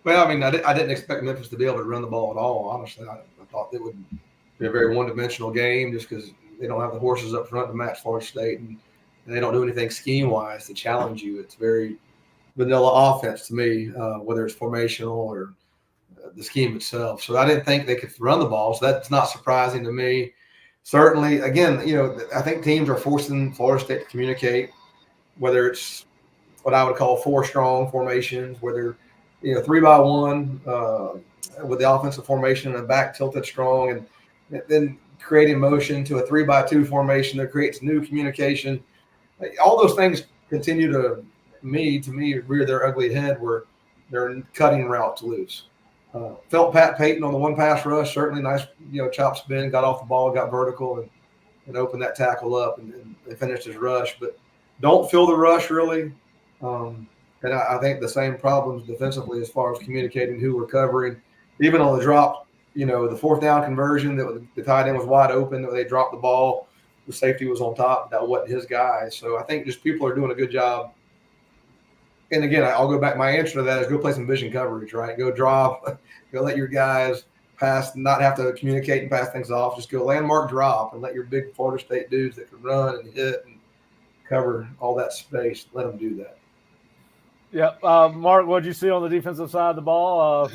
Well, I mean, I didn't expect Memphis to be able to run the ball at all, honestly. I thought it would be a very one-dimensional game just because they don't have the horses up front to match Florida State, and they don't do anything scheme-wise to challenge you. It's very vanilla offense to me, whether it's formational or the scheme itself. So I didn't think they could run the ball, so that's not surprising to me. Certainly, again, I think teams are forcing Florida State to communicate, whether it's what I would call 4-strong formations, whether 3-by-1 with the offensive formation and a back tilted strong, and then creating motion to a 3-by-2 formation that creates new communication. All those things continue to me rear their ugly head where they're cutting routes loose. Felt Pat Payton on the one pass rush, certainly nice, chop spin, got off the ball, got vertical, and opened that tackle up and finished his rush. But don't feel the rush really. And I think the same problems defensively as far as communicating who we're covering. Even on the drop, the 4th down conversion, that the tight end was wide open, that they dropped the ball. The safety was on top. That wasn't his guy. So I think just people are doing a good job. And again, I'll go back. My answer to that is go play some vision coverage, right? Go drop, go let your guys pass, not have to communicate and pass things off. Just go landmark drop and let your big Florida State dudes that can run and hit and cover all that space, let them do that. Yeah, Mark, what did you see on the defensive side of the ball?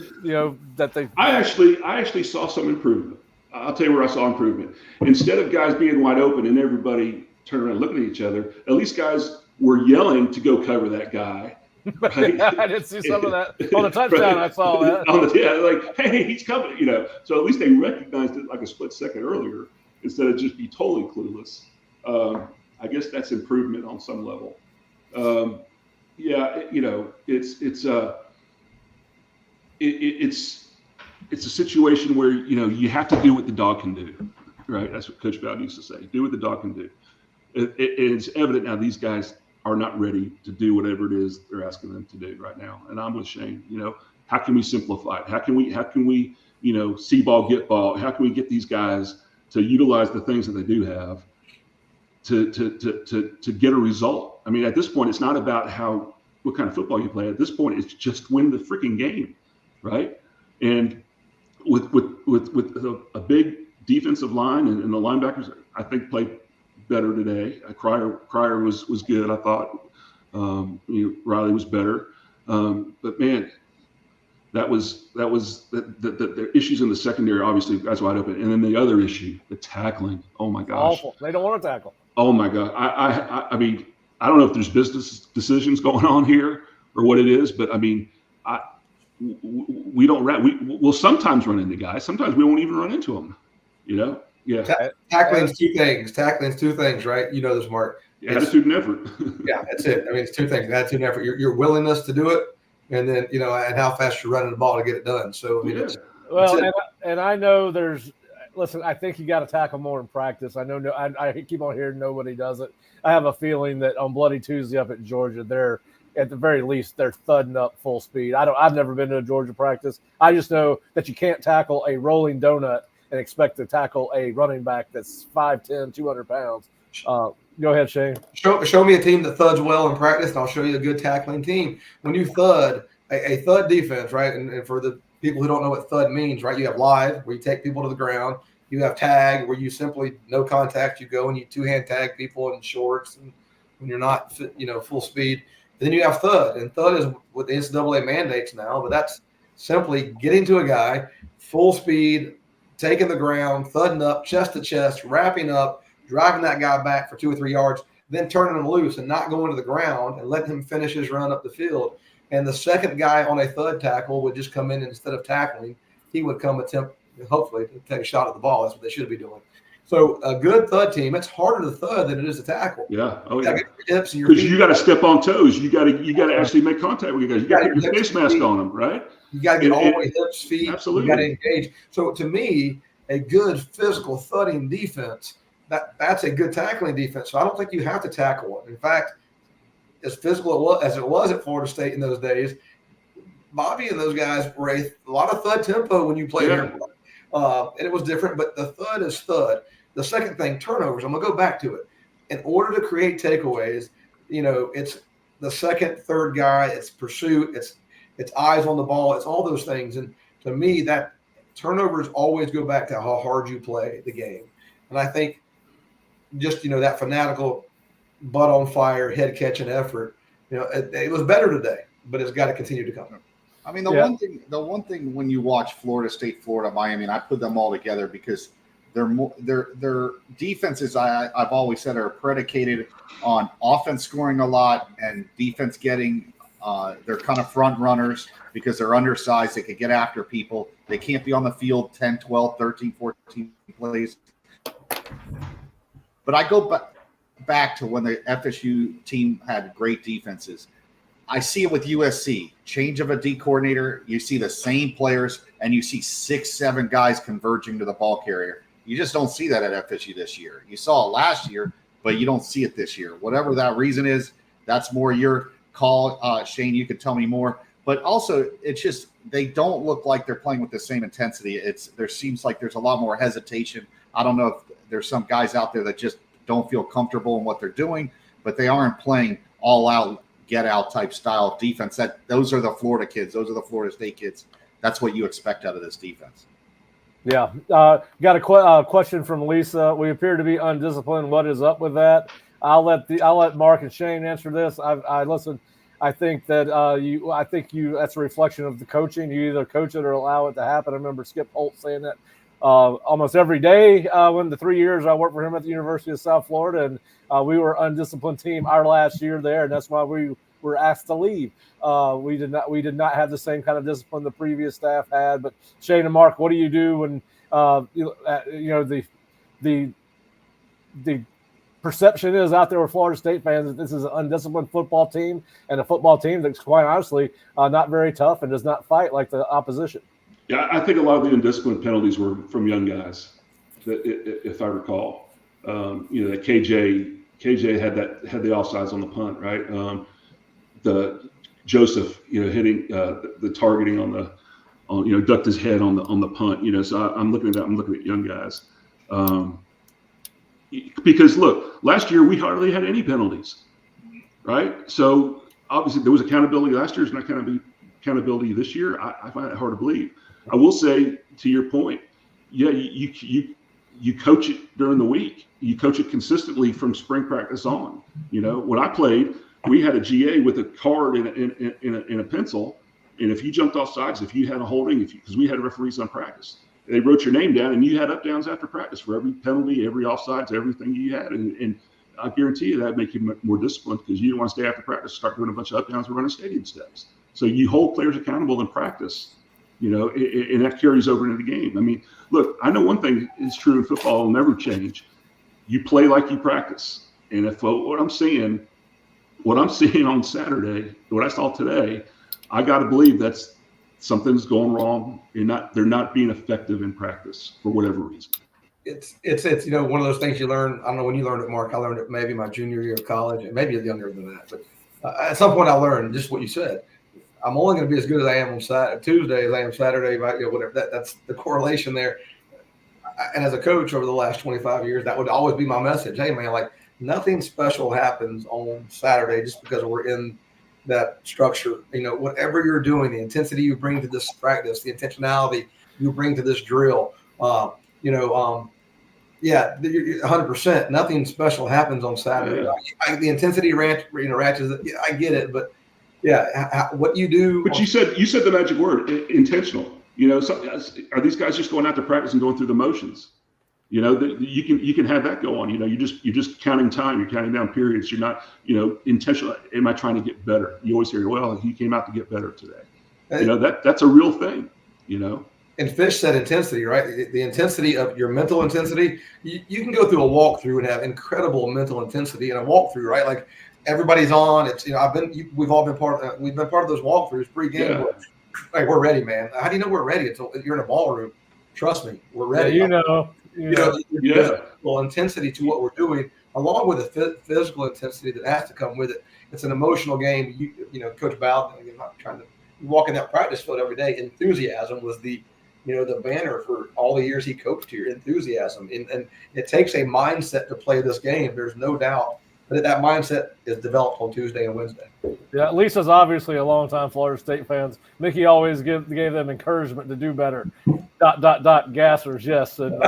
That they. I actually saw some improvement. I'll tell you where I saw improvement. Instead of guys being wide open and everybody turning around looking at each other, at least guys were yelling to go cover that guy. Right? I did see some of that on the touchdown. Right. I saw that. Like, hey, he's coming. So at least they recognized it like a split second earlier instead of just be totally clueless. I guess that's improvement on some level. It's a situation where, you have to do what the dog can do, right? That's what Coach Bowden used to say, do what the dog can do. It's evident now these guys are not ready to do whatever it is they're asking them to do right now. And I'm with Shane, how can we simplify it? How can we, see ball, get ball? How can we get these guys to utilize the things that they do have to get a result? I mean, at this point, it's not about what kind of football you play. At this point, it's just win the freaking game, right? And with a big defensive line and the linebackers, I think played better today. Cryer was good, I thought. Riley was better, but man, that was the issues in the secondary. Obviously, guys wide open, and then the other issue, the tackling. Oh my gosh, awful. They don't want to tackle. Oh my God, I mean, I don't know if there's business decisions going on here or what it is, but I mean, we'll sometimes run into guys. Sometimes we won't even run into them. Yeah. Tackling's two things, right? You know this, Mark. Attitude and effort. Yeah, that's it. I mean, it's two things: attitude and effort. Your willingness to do it, and then and how fast you're running the ball to get it done. So I mean, and I know there's. Listen, I think you got to tackle more in practice. I know. I keep on hearing nobody does it. I have a feeling that on Bloody Tuesday up at Georgia, they're at the very least they're thudding up full speed. I've never been to a Georgia practice. I just know that you can't tackle a rolling donut and expect to tackle a running back that's 5'10", 200 pounds. Go ahead, Shane. Show me a team that thuds well in practice, and I'll show you a good tackling team. When you thud, a thud defense, right? And for the people who don't know what thud means, right? You have live, where you take people to the ground. You have tag, where you simply no contact. You go and you two-hand tag people in shorts, and when you're not, full speed. And then you have thud, and thud is what the NCAA mandates now, but that's simply getting to a guy full speed, taking the ground, thudding up, chest to chest, wrapping up, driving that guy back for 2 or 3 yards, then turning him loose and not going to the ground and letting him finish his run up the field. And the second guy on a thud tackle would just come in, and instead of tackling, he would come attempt, hopefully, to take a shot at the ball. That's what they should be doing. So a good thud team, it's harder to thud than it is to tackle. Yeah. Oh yeah. Because you got to step on toes. You got to actually make contact with you guys. You got to put your face mask on them, right? You got to get all the way hips, feet. Absolutely. You got to engage. So to me, a good physical thudding defense, that's a good tackling defense. So I don't think you have to tackle it. In fact, as physical as it was at Florida State in those days, Bobby and those guys were a lot of thud tempo when you played here. And it was different, but the thud is thud. The second thing, turnovers. I'm going to go back to it. In order to create takeaways, it's the second, third guy, it's pursuit, it's eyes on the ball, it's all those things. And to me, that turnovers always go back to how hard you play the game. And I think just, that fanatical butt on fire, head catching effort, it was better today, but it's got to continue to come. I mean, the one thing when you watch Florida State, Florida, Miami, and I put them all together because their defenses, I've always said, are predicated on offense scoring a lot and defense getting they're kind of front runners because they're undersized. They could get after people. They can't be on the field 10, 12, 13, 14 plays. But I go back to when the FSU team had great defenses. I see it with USC. Change of a D coordinator, you see the same players, and you see 6, 7 guys converging to the ball carrier. You just don't see that at FSU this year. You saw it last year, but you don't see it this year. Whatever that reason is, that's more your call. Shane, you could tell me more. But also, it's just they don't look like they're playing with the same intensity. There seems like there's a lot more hesitation. I don't know if there's some guys out there that just don't feel comfortable in what they're doing, but they aren't playing all out, get out type style of defense. Those are the Florida kids. Those are the Florida State kids. That's what you expect out of this defense. Yeah. Got a question from Lisa. We appear to be undisciplined. What is up with that? I'll let Mark and Shane answer this. I listened. I think that that's a reflection of the coaching. You either coach it or allow it to happen. I remember Skip Holt saying that almost every day when the 3 years I worked for him at the University of South Florida, and we were undisciplined team our last year there, and that's why we were asked to leave. We did not have the same kind of discipline the previous staff had. But Shane and Mark, what do you do when the perception is out there with Florida State fans that this is an undisciplined football team and a football team that's quite honestly not very tough and does not fight like the opposition. Yeah, I think a lot of the undisciplined penalties were from young guys, if I recall. That KJ had the offsides on the punt, right? The Joseph, hitting the targeting ducked his head on the punt. So I'm looking at that. I'm looking at young guys. Because look, last year we hardly had any penalties, right? So obviously there was accountability last year. There's not going to be accountability this year. I find it hard to believe. I will say, to your point, yeah, you coach it during the week. You coach it consistently from spring practice on. When I played, we had a GA with a card and a pencil, and if you jumped off sides, if you had a holding, because we had referees on practice, they wrote your name down, and you had up downs after practice for every penalty, every offsides, everything you had, and I guarantee you that make you more disciplined because you don't want to stay after practice, start doing a bunch of up downs and running stadium steps. So you hold players accountable in practice. And that carries over into the game. I mean, look, I know one thing is true in football will never change. You play like you practice. And if what I'm seeing on Saturday, what I saw today, I got to believe that's something's going wrong. They're not being effective in practice for whatever reason. It's one of those things you learn. I don't know when you learned it, Mark. I learned it maybe my junior year of college, and maybe younger than that. But at some point, I learned just what you said. I'm only going to be as good as I am on Tuesday as I am Saturday, whatever. That's the correlation there. And as a coach over the last 25 years, that would always be my message. Hey, man, like nothing special happens on Saturday just because we're in that structure. Whatever you're doing, the intensity you bring to this practice, the intentionality you bring to this drill, 100%. Nothing special happens on Saturday. Yeah. The intensity ratchets. I get it, but. Yeah, what you do. But you said the magic word, intentional. Are these guys just going out to practice and going through the motions? You can have that go on. You're just counting time. You're counting down periods. You're not, intentional. Am I trying to get better? You always hear, well, he came out to get better today. That's a real thing. And Fish said intensity, right? The intensity of your mental intensity. You can go through a walkthrough and have incredible mental intensity in a walkthrough, right? Like. Everybody's on. It's we've all been part of. We've been part of those walkthroughs pre-game. Yeah. Like we're ready, man. How do you know we're ready? You're in a ballroom. Trust me, we're ready. Physical intensity to what we're doing, along with the physical intensity that has to come with it. It's an emotional game. Coach Bowden. I'm not trying to walk in that practice field every day. Enthusiasm was the banner for all the years he coached here. Enthusiasm, and it takes a mindset to play this game. There's no doubt. But that mindset is developed on Tuesday and Wednesday. Yeah, Lisa's obviously a longtime Florida State fan. Mickey always gave them encouragement to do better. ... Gassers, yes. And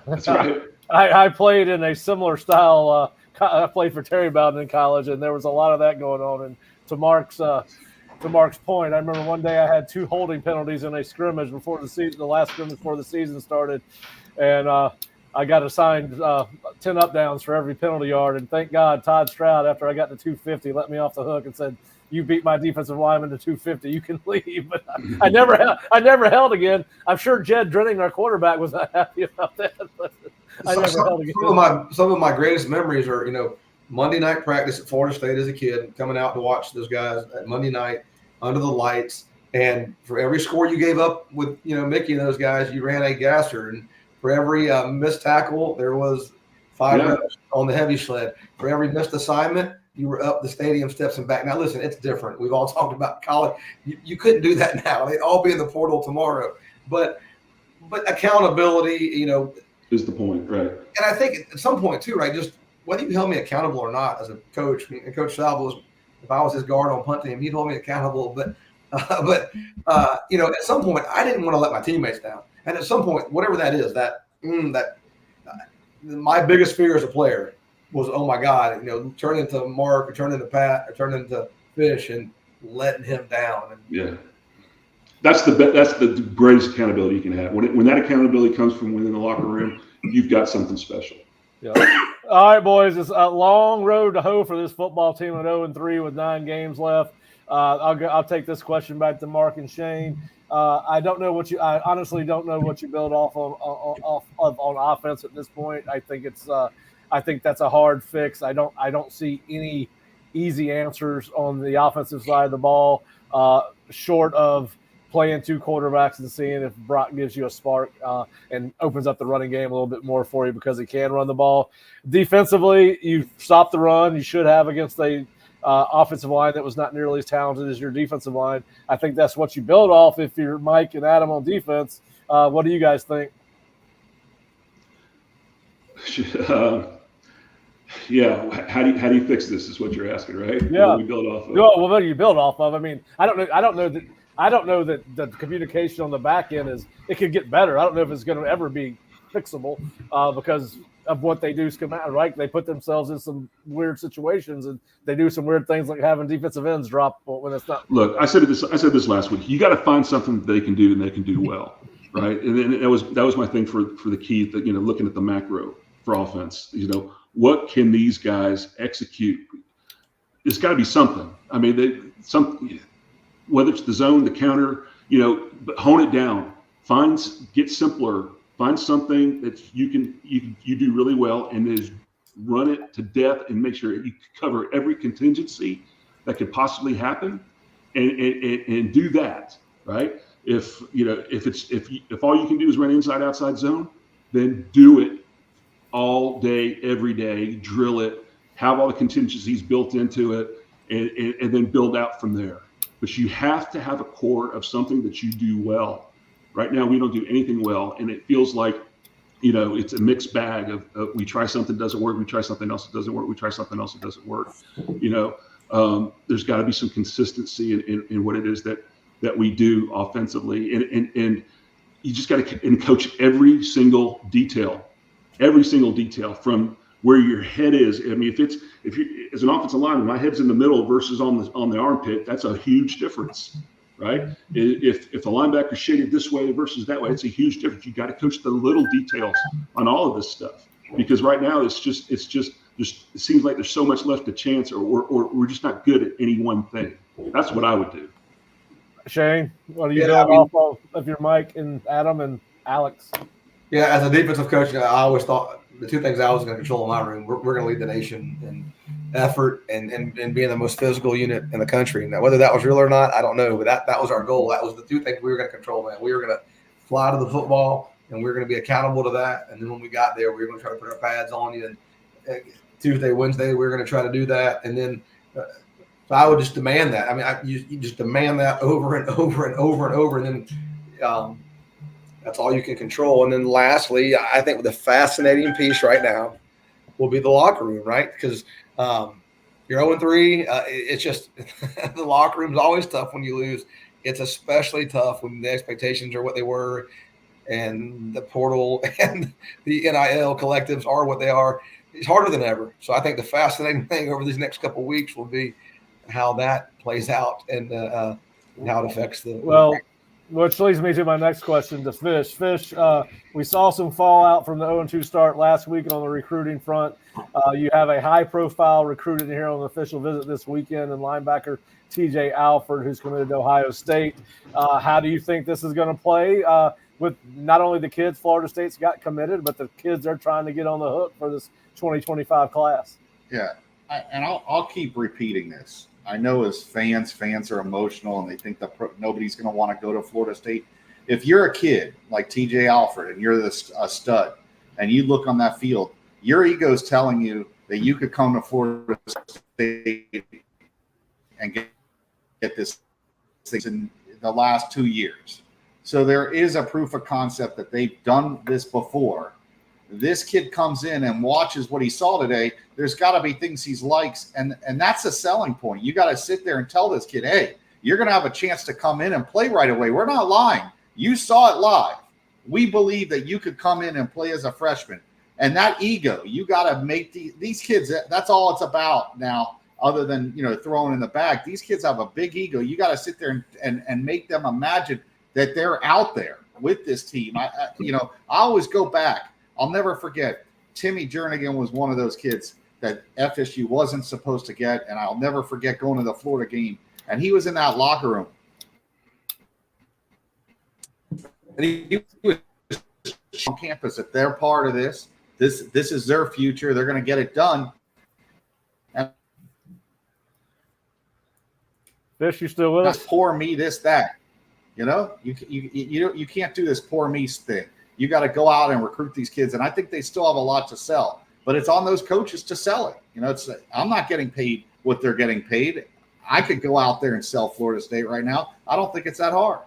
that's right. I played in a similar style. I played for Terry Bowden in college, and there was a lot of that going on. And to Mark's point, I remember one day I had 2 holding penalties in a scrimmage before the season, the last scrimmage before the season started, and I got assigned 10 up downs for every penalty yard, and thank God Todd Stroud, after I got to 250, let me off the hook and said, "You beat my defensive lineman to 250. You can leave." But I never held again. I'm sure Jed Drenning, our quarterback, was not happy about that. But I never held again. Some of my greatest memories are Monday night practice at Florida State as a kid, coming out to watch those guys at Monday night under the lights, and for every score you gave up with Mickey and those guys, you ran a gasser, and for every missed tackle, there was 5 reps on the heavy sled. For every missed assignment, you were up the stadium steps and back. Now, listen, it's different. We've all talked about college. You couldn't do that now. They'd all be in the portal tomorrow. But accountability, is the point, right? And I think at some point too, right? Just whether you held me accountable or not as a coach. And Coach Salva was, if I was his guard on punt team, he'd hold me accountable. But at some point, I didn't want to let my teammates down. And at some point, whatever that is, my biggest fear as a player was, oh my God, turn into Mark or turn into Pat or turn into Fish and letting him down. Yeah, that's the greatest accountability you can have. When that accountability comes from within the locker room, you've got something special. Yeah. All right, boys, it's a long road to hoe for this football team at 0-3 with 9 games left. I'll take this question back to Mark and Shane. I honestly don't know what you build off on offense at this point. I think it's I think that's a hard fix. I don't see any easy answers on the offensive side of the ball, short of playing two quarterbacks and seeing if Brock gives you a spark and opens up the running game a little bit more for you because he can run the ball. Defensively, you stopped the run. You should have against a offensive line that was not nearly as talented as your defensive line. I think that's what you build off if you're Mike and Adam on defense. What do you guys think? Yeah, how do you fix this? Is what you're asking, right? Yeah, what do we build off of? Well, what do you build off of? I mean, I don't know that the communication on the back end it could get better. I don't know if it's going to ever be fixable because of what they do schematic, right? They put themselves in some weird situations and they do some weird things like having defensive ends drop when it's not. Look, I said this last week. You got to find something that they can do and they can do well, right? And then that was my thing for the key that, looking at the macro for offense, what can these guys execute? It's got to be something. I mean, whether it's the zone, the counter, but hone it down. Get simpler. Find something that you do really well, and is run it to death and make sure you cover every contingency that could possibly happen, and do that, right? If all you can do is run inside outside zone, then do it all day, every day. Drill it. Have all the contingencies built into it, and then build out from there. But you have to have a core of something that you do well. Right now, we don't do anything well, and it feels like, it's a mixed bag of we try something, doesn't work. We try something else, it doesn't work. We try something else, it doesn't work. There's got to be some consistency in what it is that we do offensively, and you just got to coach every single detail from where your head is. I mean, if you as an offensive lineman, my head's in the middle versus on the armpit, that's a huge difference. Right? If the linebacker's shaded this way versus that way, it's a huge difference. You got to coach the little details on all of this stuff, because right now it seems like there's so much left to chance, or we're just not good at any one thing. That's what I would do. Shane, what are you doing off of your Mike and Adam and Alex? Yeah, as a defensive coach, I always thought the two things I was going to control in my room, we're going to lead the nation in effort and being the most physical unit in the country. Now, whether that was real or not, I don't know, but that was our goal. That was the two things we were going to control, man. We were going to fly to the football, and we were going to be accountable to that. And then when we got there, we were going to try to put our pads on you. And Tuesday, Wednesday, we were going to try to do that. And then so I would just demand that. I mean, you just demand that over and over and over and over. And then that's all you can control. And then lastly, I think the fascinating piece right now will be the locker room, right? Because you're 0-3. It's just the locker room is always tough when you lose. It's especially tough when the expectations are what they were, and the portal and the NIL collectives are what they are. It's harder than ever. So I think the fascinating thing over these next couple of weeks will be how that plays out and how it affects the. Well, which leads me to my next question to Fish. Fish, we saw some fallout from the 0-2 start last week on the recruiting front. You have a high-profile recruit in here on the official visit this weekend, and linebacker TJ Alford, who's committed to Ohio State. How do you think this is going to play with not only the kids Florida State's got committed, but the kids they're trying to get on the hook for this 2025 class? Yeah, I'll keep repeating this. I know as fans are emotional and they think that nobody's going to want to go to Florida State. If you're a kid like TJ Alford and you're a stud and you look on that field, your ego is telling you that you could come to Florida State and get this thing in the last 2 years. So there is a proof of concept that they've done this before. This kid comes in and watches what he saw today. There's got to be things he likes, and that's a selling point. You got to sit there and tell this kid, hey, you're going to have a chance to come in and play right away. We're not lying. You saw it live. We believe that you could come in and play as a freshman. And that ego, you got to make these kids, that's all it's about now, other than, throwing in the bag. These kids have a big ego. You got to sit there and make them imagine that they're out there with this team. I always go back. I'll never forget, Timmy Jernigan was one of those kids that FSU wasn't supposed to get, and I'll never forget going to the Florida game, and he was in that locker room. And he was on campus that they're part of this. This is their future. They're going to get it done. And Fish, you still with us? Poor me, this, that. You can't do this poor me thing. You got to go out and recruit these kids, and I think they still have a lot to sell. But it's on those coaches to sell it. I'm not getting paid what they're getting paid. I could go out there and sell Florida State right now. I don't think it's that hard.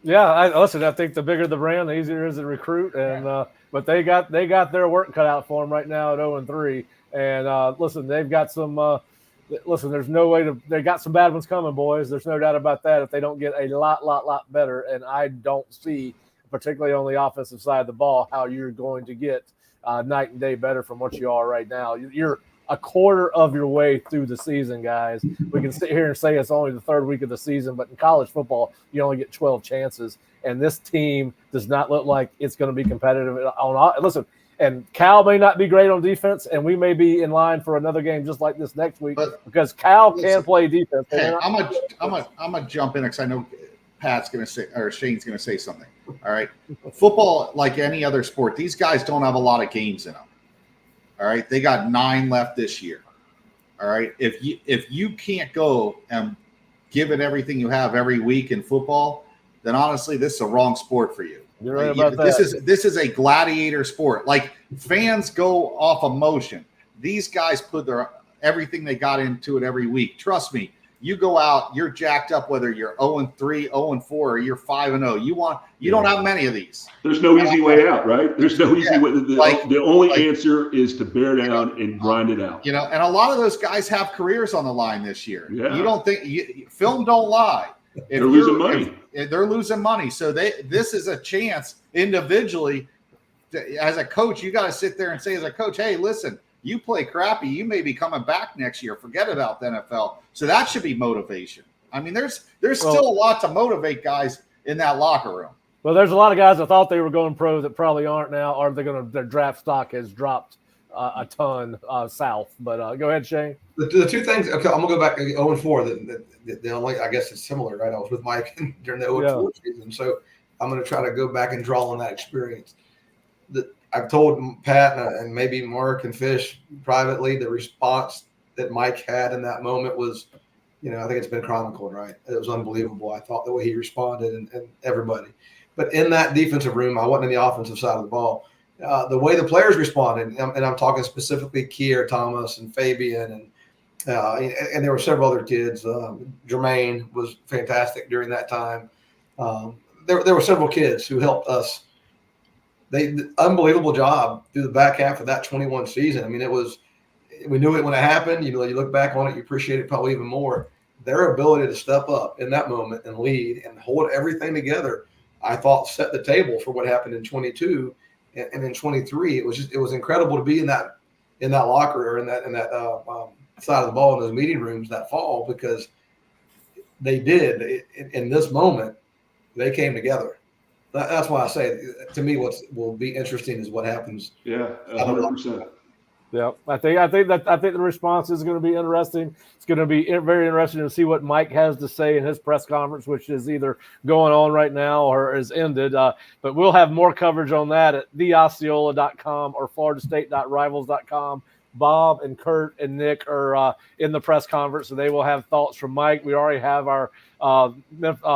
Yeah, listen. I think the bigger the brand, the easier it is to recruit. And but they got their work cut out for them right now at 0-3. And listen, they've got some. Listen, there's no way to. They got some bad ones coming, boys. There's no doubt about that. If they don't get a lot better, and I don't see, particularly on the offensive side of the ball, how you're going to get night and day better from what you are right now. You're a quarter of your way through the season, guys. We can sit here and say it's only the third week of the season, but in college football, you only get 12 chances. And this team does not look like it's going to be competitive. Listen, and Cal may not be great on defense, and we may be in line for another game just like this next week because Cal can play defense. Hey, I'm gonna jump in because I know Pat's going to say, or Shane's going to say something. All right. Football, like any other sport, these guys don't have a lot of games in them. All right. They got 9 left this year. All right. If you can't go and give it everything you have every week in football, then honestly, this is a wrong sport for you. You're right about that. This is a gladiator sport. Like, fans go off emotion. These guys put everything they got into it every week. Trust me. You go out, you're jacked up, whether you're 0-3, 0-4, or you're 5-0. You don't have many of these. There's no easy way out, right? There's no easy way. The only answer is to bear down and grind it out. And a lot of those guys have careers on the line this year. Yeah. You don't think film don't lie. They're losing money. They're losing money. So this is a chance individually. As a coach, you got to sit there and say, as a coach, hey, listen. You play crappy, you may be coming back next year. Forget about the NFL. So that should be motivation. I mean, there's still a lot to motivate guys in that locker room. Well, there's a lot of guys that thought they were going pro that probably aren't now, or their draft stock has dropped a ton south. But go ahead, Shane. The two things. Okay, I'm gonna go back 0-4. The only, I guess it's similar, right? I was with Mike during the 0-4 season, so I'm gonna try to go back and draw on that experience. I've told Pat and maybe Mark and Fish privately, the response that Mike had in that moment was, I think it's been chronicled, right? It was unbelievable. I thought the way he responded and everybody. But in that defensive room, I wasn't in the offensive side of the ball. The way the players responded, and I'm talking specifically Keir Thomas and Fabian, and there were several other kids. Jermaine was fantastic during that time. There were several kids who helped us. They did an unbelievable job through the back half of that 21 season. I mean, we knew it when it happened. You look back on it, you appreciate it probably even more. Their ability to step up in that moment and lead and hold everything together, I thought, set the table for what happened in 22 and in 23. It was incredible to be in that locker or in that side of the ball in those meeting rooms that fall, because they did in this moment. They came together. That's why I say, to me, what will be interesting is what happens. Yeah, 100%. Yeah, I think the response is going to be interesting. It's going to be very interesting to see what Mike has to say in his press conference, which is either going on right now or is ended. But we'll have more coverage on that at theosceola.com or floridastate.rivals.com. Bob and Kurt and Nick are in the press conference, so they will have thoughts from Mike. We already have our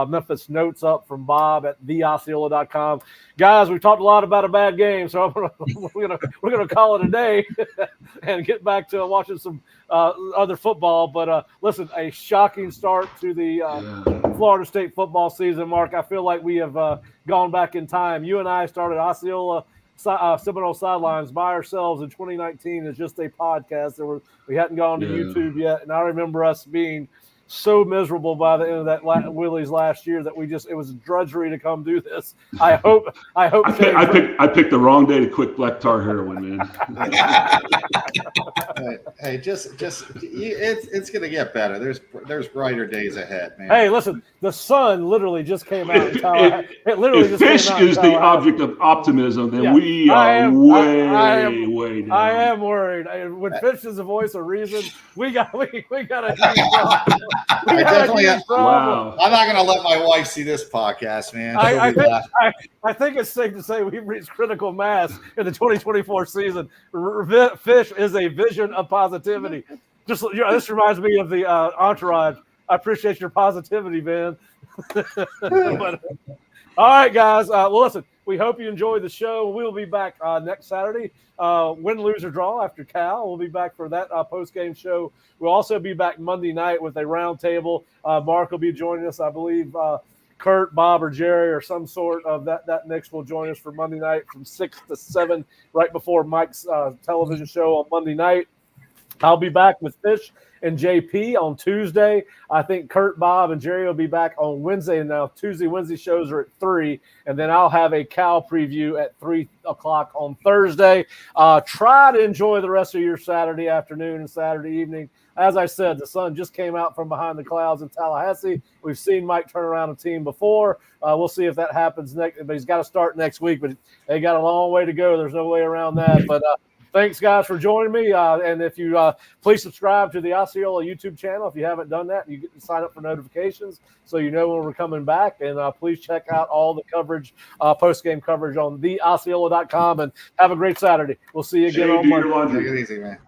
Memphis notes up from Bob at theosceola.com. Guys, we've talked a lot about a bad game, so we're gonna call it a day and get back to watching some other football. But listen, a shocking start to the Florida State football season, Mark. I feel like we have gone back in time. You and I started Osceola Seminole Sidelines by ourselves in 2019 as just a podcast. We hadn't gone to YouTube yet, and I remember us being so miserable by the end of that Willie's last year that it was drudgery to come do this. I hope. I picked the wrong day to quit black tar heroin, man. Hey, it's gonna get better. There's brighter days ahead, man. Hey, listen, the sun literally just came out. If Fish is the object of optimism, then we are way down. I am worried. When Fish is the voice of reason, we got a huge problem. I definitely. Wow. I'm not going to let my wife see this podcast, man. I think it's safe to say we've reached critical mass in the 2024 season. Fish is a vision of positivity. Just this reminds me of the Entourage. I appreciate your positivity, Ben. But, all right, guys. Well, listen, we hope you enjoyed the show. We'll be back next Saturday. Win, lose, or draw after Cal. We'll be back for that post-game show. We'll also be back Monday night with a roundtable. Mark will be joining us, I believe. Kurt, Bob, or Jerry, or some sort of that mix will join us for Monday night from 6 to 7, right before Mike's television show on Monday night. I'll be back with Fish and JP on Tuesday. I think Kurt, Bob, and Jerry will be back on Wednesday. And now Wednesday shows are at 3. And then I'll have a Cal preview at 3 o'clock on Thursday. Try to enjoy the rest of your Saturday afternoon and Saturday evening. As I said, the sun just came out from behind the clouds in Tallahassee. We've seen Mike turn around a team before. We'll see if that happens next. But he's got to start next week. But they got a long way to go. There's no way around that. But thanks, guys, for joining me. And if you please subscribe to the Osceola YouTube channel if you haven't done that. You get to sign up for notifications so you know when we're coming back. And please check out all the coverage, post-game coverage on theosceola.com. And have a great Saturday. We'll see you again on Monday. Take it easy, man.